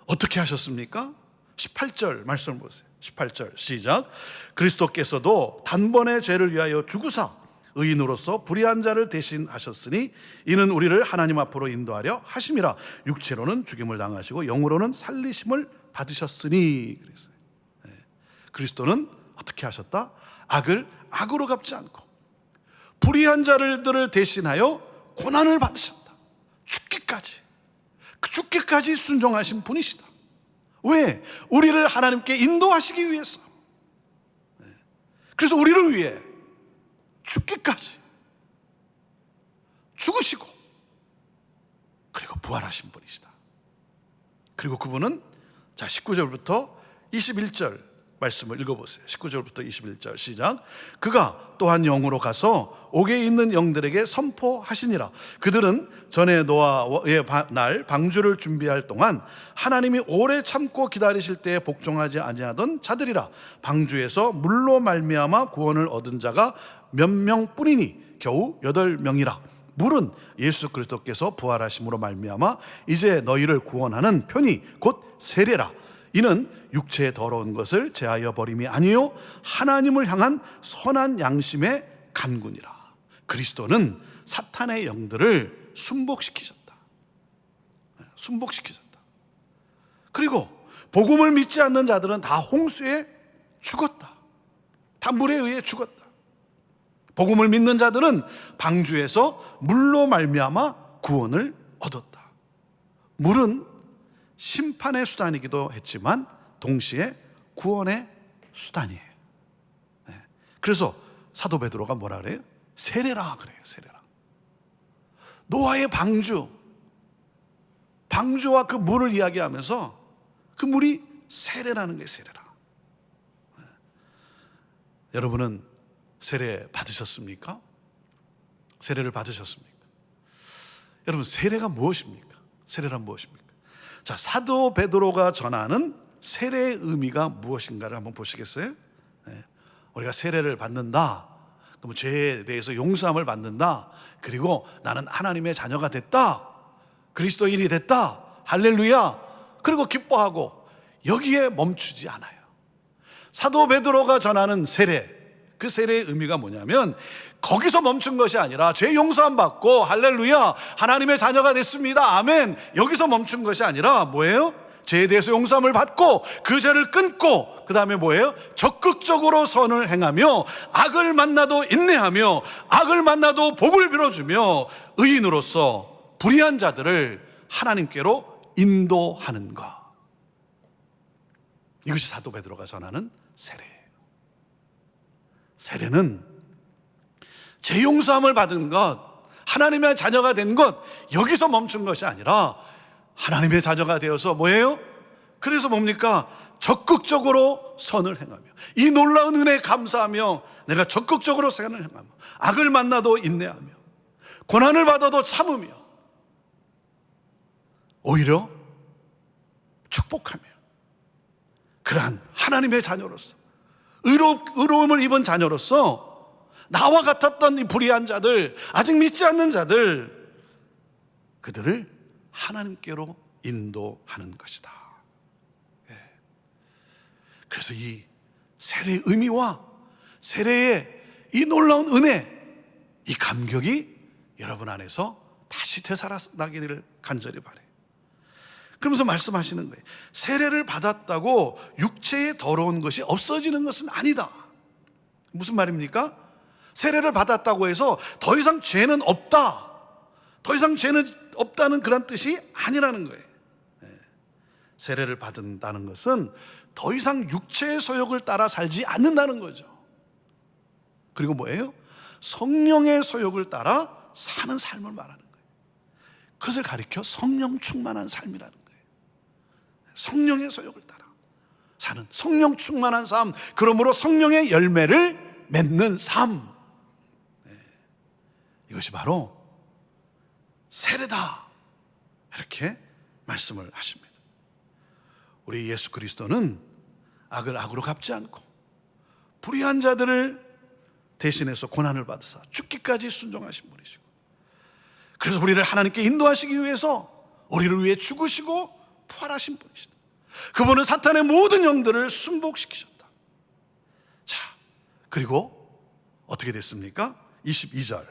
어떻게 하셨습니까? 18절 말씀을 보세요. 18절 시작. 그리스도께서도 단번에 죄를 위하여 죽으사 의인으로서 불의한 자를 대신하셨으니 이는 우리를 하나님 앞으로 인도하려 하심이라. 육체로는 죽임을 당하시고 영으로는 살리심을 받으셨으니. 그랬어요. 그리스도는 어떻게 하셨다? 악을 악으로 갚지 않고 불의한 자들을 대신하여 고난을 받으셨다. 죽기까지, 그 죽기까지 순종하신 분이시다. 왜? 우리를 하나님께 인도하시기 위해서. 그래서 우리를 위해 죽기까지 죽으시고 그리고 부활하신 분이시다. 그리고 그분은, 자 19절부터 21절 말씀을 읽어보세요. 19절부터 21절 시작. 그가 또한 영으로 가서 옥에 있는 영들에게 선포하시니라. 그들은 전에 노아의 날 방주를 준비할 동안 하나님이 오래 참고 기다리실 때에 복종하지 아니하던 자들이라. 방주에서 물로 말미암아 구원을 얻은 자가 몇 명뿐이니 겨우 8명이라. 물은 예수 그리스도께서 부활하심으로 말미암아 이제 너희를 구원하는 편이 곧 세례라. 이는 육체의 더러운 것을 제하여 버림이 아니요 하나님을 향한 선한 양심의 간군이라. 그리스도는 사탄의 영들을 순복시키셨다. 순복시키셨다. 그리고 복음을 믿지 않는 자들은 다 홍수에 죽었다. 다 물에 의해 죽었다. 복음을 믿는 자들은 방주에서 물로 말미암아 구원을 얻었다. 물은 심판의 수단이기도 했지만 동시에 구원의 수단이에요. 그래서 사도 베드로가 뭐라 그래요? 세례라 그래요. 세례라. 노아의 방주와 그 물을 이야기하면서 그 물이 세례라는 게 세례라. 여러분은 세례 받으셨습니까? 세례를 받으셨습니까? 여러분, 세례가 무엇입니까? 세례란 무엇입니까? 자, 사도 베드로가 전하는 세례의 의미가 무엇인가를 한번 보시겠어요? 우리가 세례를 받는다, 그럼 죄에 대해서 용서함을 받는다, 그리고 나는 하나님의 자녀가 됐다, 그리스도인이 됐다, 할렐루야, 그리고 기뻐하고, 여기에 멈추지 않아요. 사도 베드로가 전하는 세례, 그 세례의 의미가 뭐냐면 거기서 멈춘 것이 아니라 죄 용서함 받고 할렐루야 하나님의 자녀가 됐습니다, 아멘, 여기서 멈춘 것이 아니라 뭐예요? 죄에 대해서 용서함을 받고 그 죄를 끊고 그 다음에 뭐예요? 적극적으로 선을 행하며 악을 만나도 인내하며 악을 만나도 복을 빌어주며 의인으로서 불의한 자들을 하나님께로 인도하는 것. 이것이 사도 베드로가 전하는 세례예요. 세례는 죄 용서함을 받은 것, 하나님의 자녀가 된 것, 여기서 멈춘 것이 아니라 하나님의 자녀가 되어서 뭐예요? 그래서 뭡니까? 적극적으로 선을 행하며 이 놀라운 은혜에 감사하며 내가 적극적으로 선을 행하며 악을 만나도 인내하며 고난을 받아도 참으며 오히려 축복하며 그러한 하나님의 자녀로서 의로움을 입은 자녀로서 나와 같았던 이 불의한 자들, 아직 믿지 않는 자들, 그들을 하나님께로 인도하는 것이다. 그래서 이 세례의 의미와 세례의 이 놀라운 은혜, 이 감격이 여러분 안에서 다시 되살아나기를 간절히 바라요. 그러면서 말씀하시는 거예요. 세례를 받았다고 육체의 더러운 것이 없어지는 것은 아니다. 무슨 말입니까? 세례를 받았다고 해서 더 이상 죄는 없다, 더 이상 죄는 없다는 그런 뜻이 아니라는 거예요. 세례를 받는다는 것은 더 이상 육체의 소욕을 따라 살지 않는다는 거죠. 그리고 뭐예요? 성령의 소욕을 따라 사는 삶을 말하는 거예요. 그것을 가리켜 성령 충만한 삶이라는 거예요. 성령의 소욕을 따라 사는 성령 충만한 삶, 그러므로 성령의 열매를 맺는 삶, 이것이 바로 세례다, 이렇게 말씀을 하십니다. 우리 예수 그리스도는 악을 악으로 갚지 않고 불의한 자들을 대신해서 고난을 받으사 죽기까지 순종하신 분이시고, 그래서 우리를 하나님께 인도하시기 위해서 우리를 위해 죽으시고 부활하신 분이시다. 그분은 사탄의 모든 영들을 순복시키셨다. 자, 그리고 어떻게 됐습니까? 22절.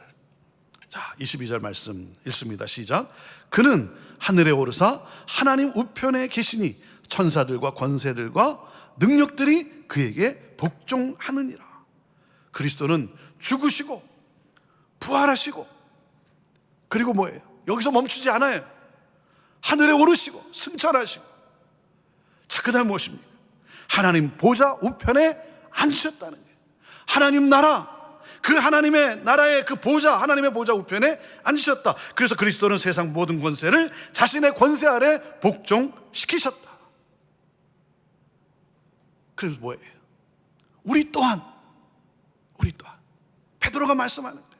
자, 22절 말씀 읽습니다. 시작. 그는 하늘에 오르사 하나님 우편에 계시니 천사들과 권세들과 능력들이 그에게 복종하느니라. 그리스도는 죽으시고 부활하시고, 그리고 뭐예요? 여기서 멈추지 않아요. 하늘에 오르시고 승천하시고, 자, 그 다음 무엇입니까? 하나님 보좌 우편에 앉으셨다는 거예요. 하나님 나라, 그 하나님의 나라의 그 보좌, 하나님의 보좌 우편에 앉으셨다. 그래서 그리스도는 세상 모든 권세를 자신의 권세 아래 복종시키셨다. 그래서 뭐예요? 우리 또한 베드로가 말씀하는 거예요.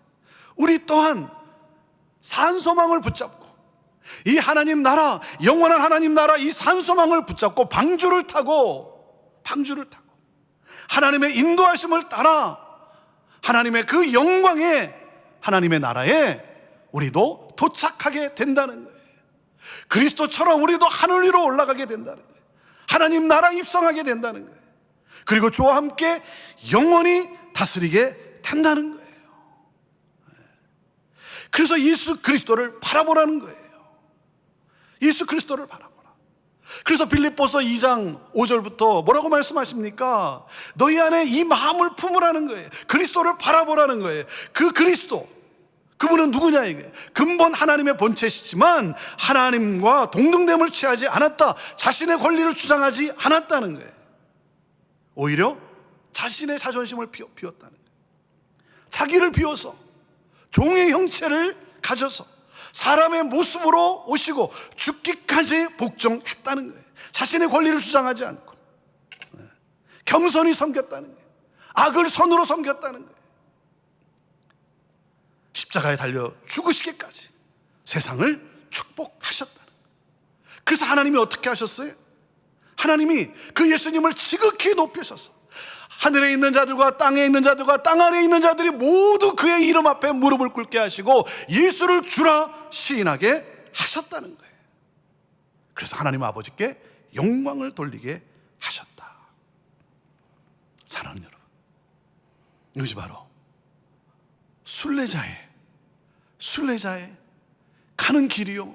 우리 또한 산소망을 붙잡고, 이 하나님 나라, 영원한 하나님 나라, 이 산소망을 붙잡고 방주를 타고 하나님의 인도하심을 따라 하나님의 그 영광에, 하나님의 나라에 우리도 도착하게 된다는 거예요. 그리스도처럼 우리도 하늘 위로 올라가게 된다는 거예요. 하나님 나라 입성하게 된다는 거예요. 그리고 주와 함께 영원히 다스리게 된다는 거예요. 그래서 예수 그리스도를 바라보라는 거예요. 예수 그리스도를 바라보라. 그래서 빌립보서 2장 5절부터 뭐라고 말씀하십니까? 너희 안에 이 마음을 품으라는 거예요. 그리스도를 바라보라는 거예요. 그 그리스도, 그분은 누구냐 이게? 근본 하나님의 본체시지만 하나님과 동등됨을 취하지 않았다. 자신의 권리를 주장하지 않았다는 거예요. 오히려 자신의 자존심을 비웠다는 거예요. 자기를 비워서 종의 형체를 가져서 사람의 모습으로 오시고 죽기까지 복종했다는 거예요. 자신의 권리를 주장하지 않고 겸손히 섬겼다는 거예요. 악을 선으로 섬겼다는 거예요. 십자가에 달려 죽으시기까지 세상을 축복하셨다는 거예요. 그래서 하나님이 어떻게 하셨어요? 하나님이 그 예수님을 지극히 높이셔서 하늘에 있는 자들과 땅에 있는 자들과 땅 아래에 있는 자들이 모두 그의 이름 앞에 무릎을 꿇게 하시고 예수를 주라 시인하게 하셨다는 거예요. 그래서 하나님 아버지께 영광을 돌리게 하셨다. 사랑하는 여러분, 이것이 바로 순례자의 가는 길이요,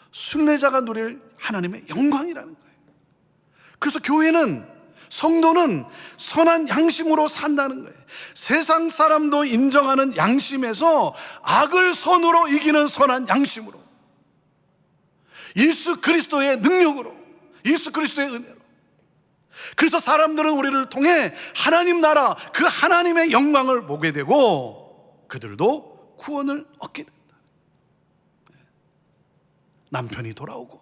순례자가 누릴 하나님의 영광이라는 거예요. 그래서 교회는, 성도는 선한 양심으로 산다는 거예요. 세상 사람도 인정하는 양심에서 악을 선으로 이기는 선한 양심으로, 예수 그리스도의 능력으로, 예수 그리스도의 은혜로. 그래서 사람들은 우리를 통해 하나님 나라, 그 하나님의 영광을 보게 되고 그들도 구원을 얻게 된다. 남편이 돌아오고,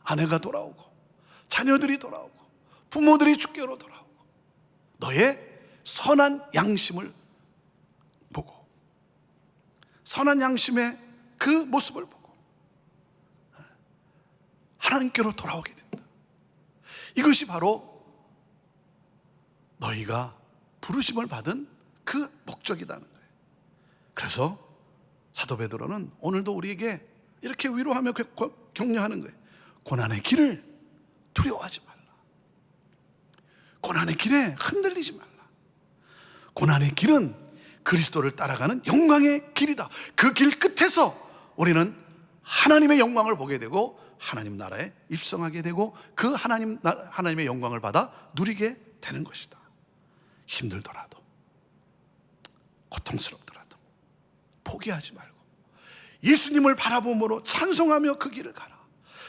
아내가 돌아오고, 자녀들이 돌아오고, 부모들이 주께로 돌아오고, 너의 선한 양심을 보고, 선한 양심의 그 모습을 보고 하나님께로 돌아오게 된다. 이것이 바로 너희가 부르심을 받은 그 목적이라는 거예요. 그래서 사도 베드로는 오늘도 우리에게 이렇게 위로하며 격려하는 거예요. 고난의 길을 두려워하지 말라. 고난의 길에 흔들리지 말라. 고난의 길은 그리스도를 따라가는 영광의 길이다. 그 길 끝에서 우리는 하나님의 영광을 보게 되고 하나님 나라에 입성하게 되고 그 하나님의 영광을 받아 누리게 되는 것이다. 힘들더라도, 고통스럽더라도 포기하지 말고 예수님을 바라봄으로 찬송하며 그 길을 가라.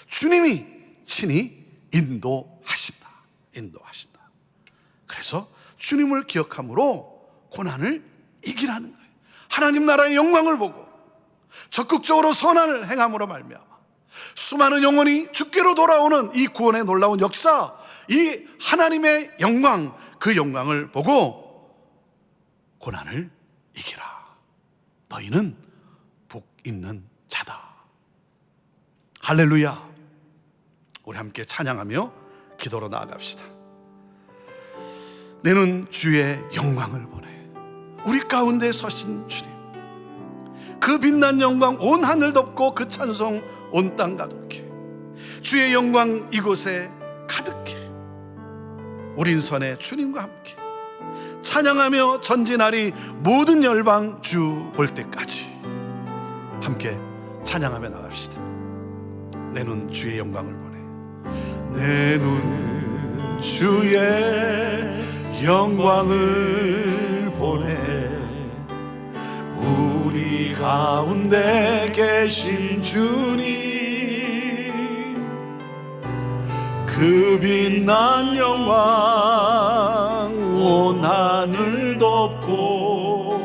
주님이 친히 인도하신다. 그래서 주님을 기억함으로 고난을 이기라는 거예요. 하나님 나라의 영광을 보고 적극적으로 선한을 행함으로 말미암아 수많은 영혼이 주께로 돌아오는 이 구원의 놀라운 역사, 이 하나님의 영광, 그 영광을 보고 고난을 이기라. 너희는 복 있는 자다. 할렐루야. 우리 함께 찬양하며 기도로 나아갑시다. 내는 주의 영광을 보내. 우리 가운데 서신 주님, 그 빛난 영광 온 하늘 덮고 그 찬송 온 땅 가득해. 주의 영광 이곳에 가득해. 우린 선에 주님과 함께 찬양하며 전진하리 모든 열방 주 볼 때까지. 함께 찬양하며 나갑시다. 내 눈 주의 영광을 보네. 내 눈 주의 영광을 보네. 우리 가운데 계신 주님, 그 빛난 영광 온 하늘 덮고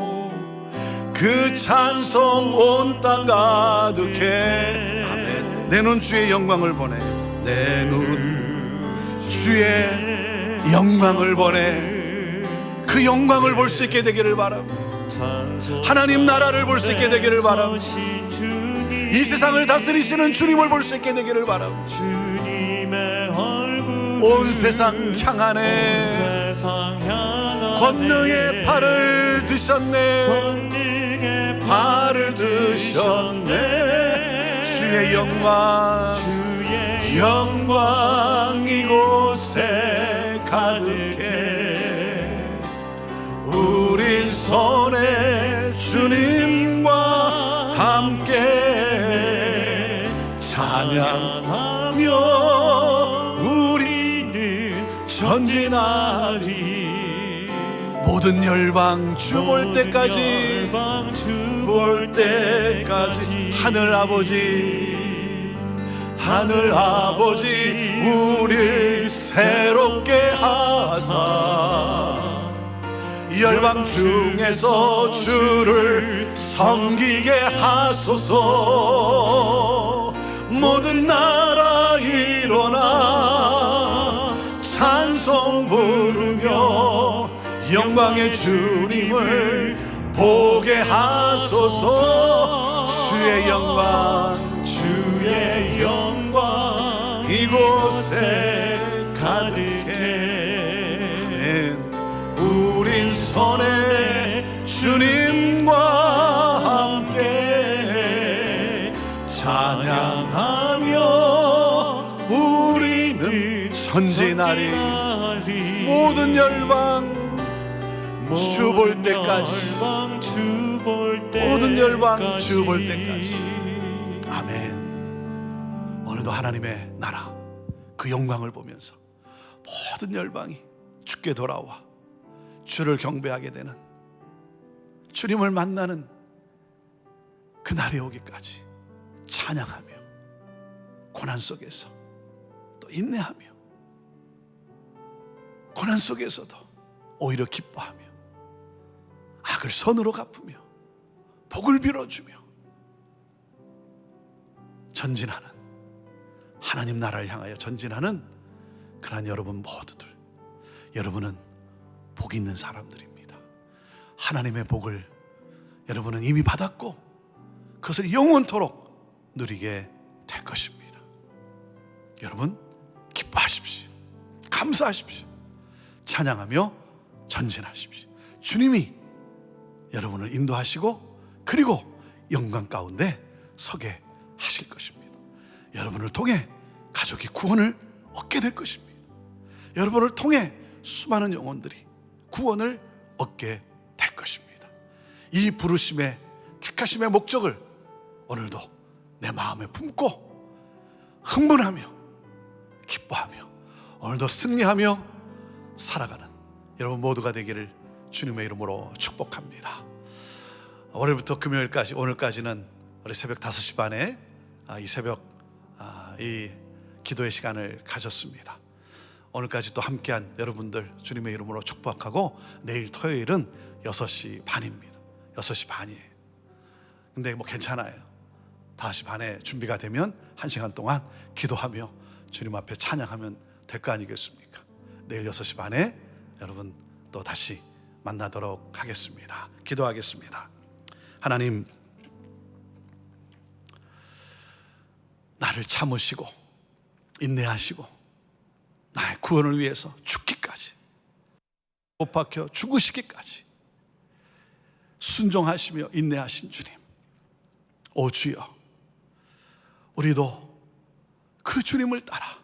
그 찬송 온 땅 가득해. 아멘. 내 눈 주의 영광을 보네. 내 눈 주의 영광을 보네. 그 영광을 볼 수 있게 되기를 바랍니다. 하나님 나라를 볼 수 있게 되기를 바랍니다. 이 세상을 다스리시는 주님을 볼 수 있게 되기를 바랍니다. 온 세상 향하네. 권능의 발을 드셨네. 발을 드셨네. 주의 영광 이곳에 가득해. 우린 손에 주님과 함께 찬양하며 우리는 전진하리. 모든 열방 주 볼 때까지, 볼 때까지. 하늘 아버지 우릴 새롭게 하사 열방 중에서 주를 섬기게 하소서. 모든 나라 일어나 찬송 부르며 영광의 주님을 보게 하소서. 주의 영광 이곳에 가득해. 우린 손에 주님과 함께 찬양하며 우리는 전진하리. 모든 열방 주 볼 때까지. 모든 열방 주 볼 때까지. 아멘. 오늘도 하나님의 나라 그 영광을 보면서 모든 열방이 주께 돌아와 주를 경배하게 되는, 주님을 만나는 그날이 오기까지 찬양하며 고난 속에서 또 인내하며 고난 속에서도 오히려 기뻐하며 악을 선으로 갚으며 복을 빌어주며 전진하는, 하나님 나라를 향하여 전진하는 그러한 여러분 모두들, 여러분은 복이 있는 사람들입니다. 하나님의 복을 여러분은 이미 받았고 그것을 영원토록 누리게 될 것입니다. 여러분 기뻐하십시오. 감사하십시오. 찬양하며 전진하십시오. 주님이 여러분을 인도하시고 그리고 영광 가운데 서게 하실 것입니다. 여러분을 통해 가족이 구원을 얻게 될 것입니다. 여러분을 통해 수많은 영혼들이 구원을 얻게 될 것입니다. 이 부르심의 택하심의 목적을 오늘도 내 마음에 품고 흥분하며 기뻐하며 오늘도 승리하며 살아가는 여러분 모두가 되기를 주님의 이름으로 축복합니다. 월요일부터 금요일까지, 오늘까지는 우리 새벽 5시 반에 이 새벽 이 기도의 시간을 가졌습니다. 오늘까지 또 함께한 여러분들 주님의 이름으로 축복하고, 내일 토요일은 6시 반입니다. 6시 반이에요. 근데 뭐 괜찮아요. 5시 반에 준비가 되면 1시간 동안 기도하며 주님 앞에 찬양하면 될 거 아니겠습니까? 내일 6시 반에 여러분 또 다시 만나도록 하겠습니다. 기도하겠습니다. 하나님, 나를 참으시고 인내하시고 나의 구원을 위해서 죽기까지, 못 박혀 죽으시기까지 순종하시며 인내하신 주님, 오 주여, 우리도 그 주님을 따라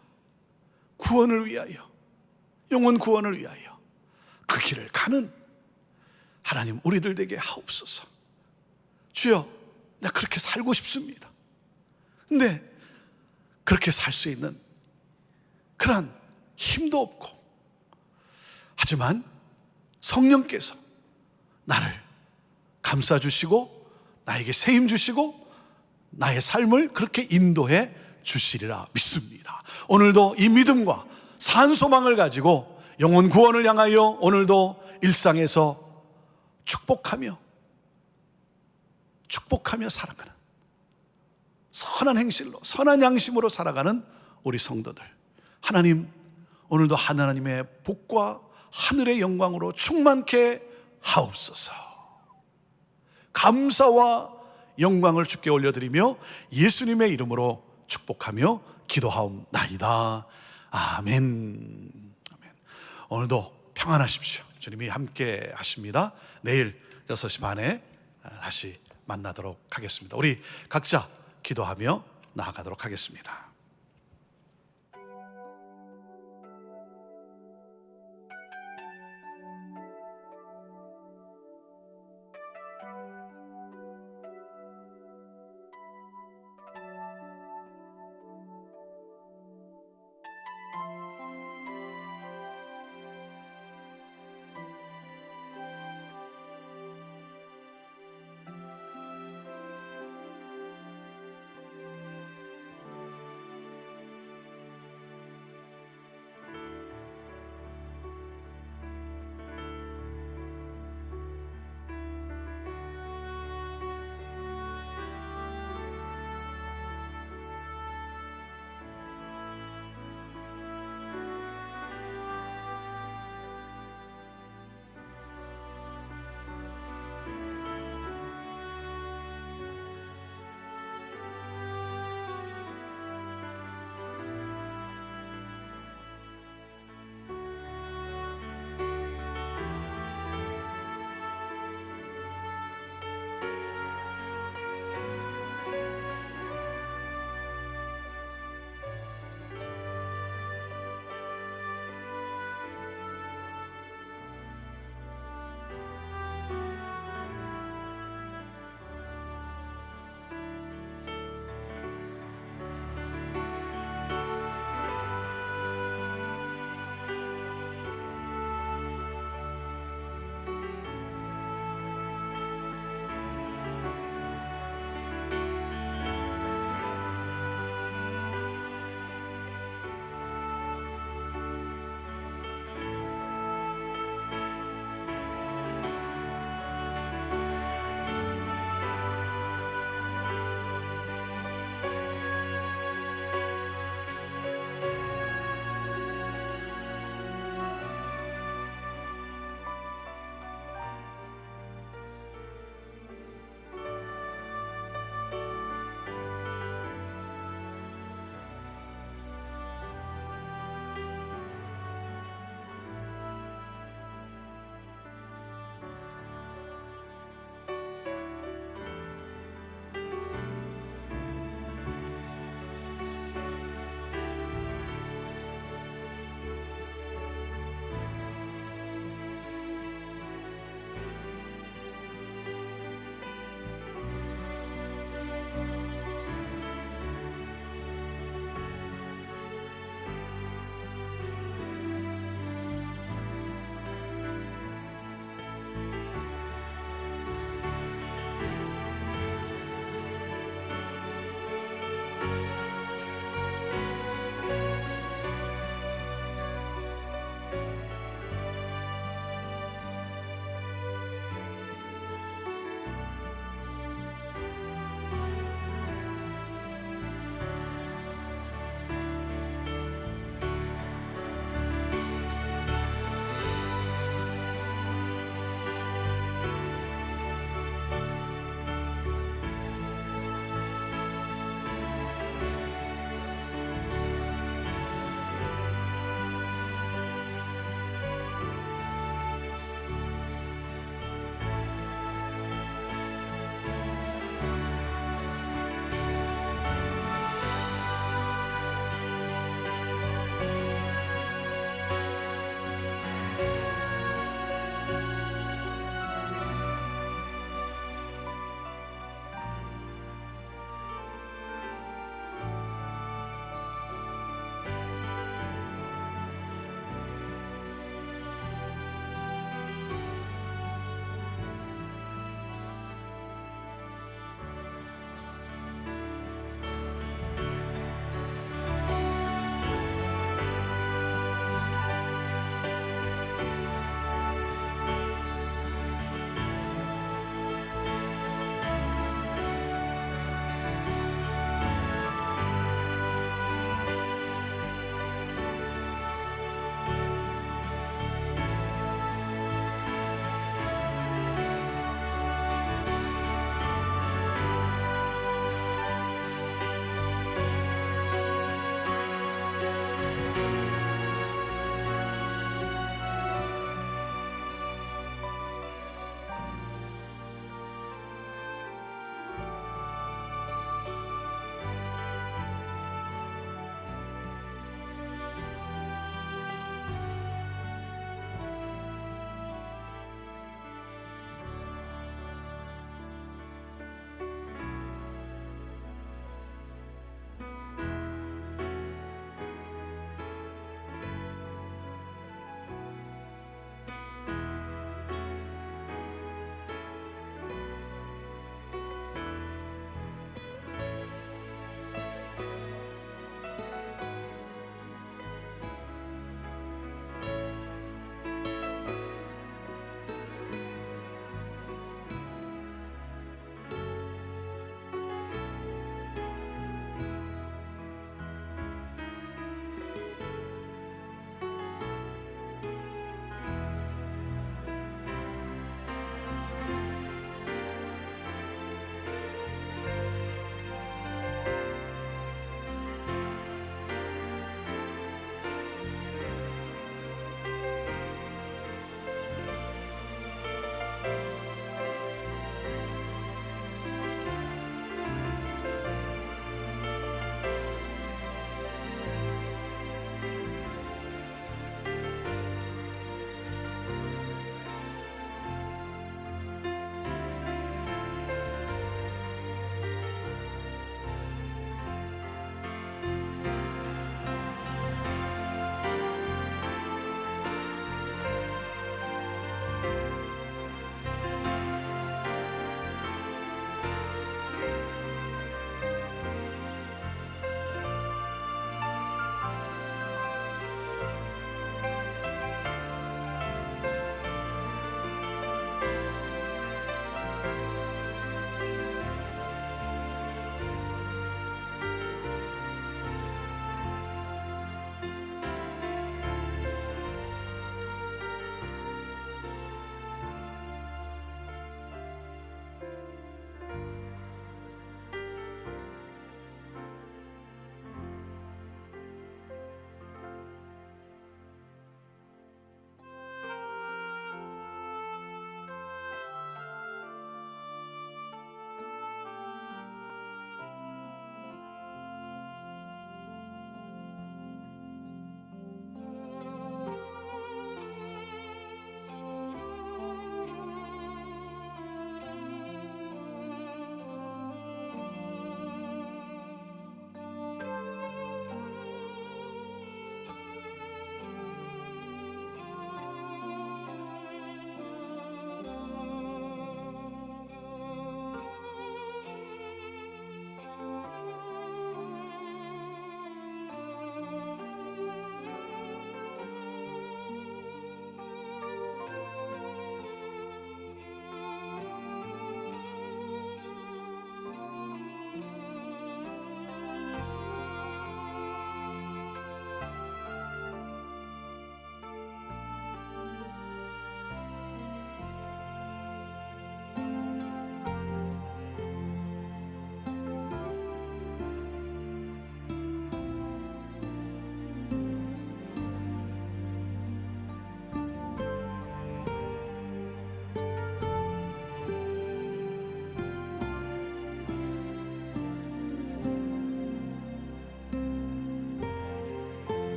구원을 위하여, 영혼 구원을 위하여 그 길을 가는 하나님 우리들 되게 하옵소서. 주여, 나 그렇게 살고 싶습니다. 근데 그렇게 살 수 있는 그런 힘도 없고, 하지만 성령께서 나를 감싸주시고 나에게 세임 주시고 나의 삶을 그렇게 인도해 주시리라 믿습니다. 오늘도 이 믿음과 산 소망을 가지고 영혼 구원을 향하여 오늘도 일상에서 축복하며 살아가는, 선한 행실로 선한 양심으로 살아가는 우리 성도들, 하나님 오늘도 하나님의 복과 하늘의 영광으로 충만케 하옵소서. 감사와 영광을 주께 올려드리며 예수님의 이름으로 축복하며 기도하옵나이다. 아멘. 아멘. 오늘도 평안하십시오. 주님이 함께 하십니다. 내일 6시 반에 다시 만나도록 하겠습니다. 우리 각자 기도하며 나아가도록 하겠습니다.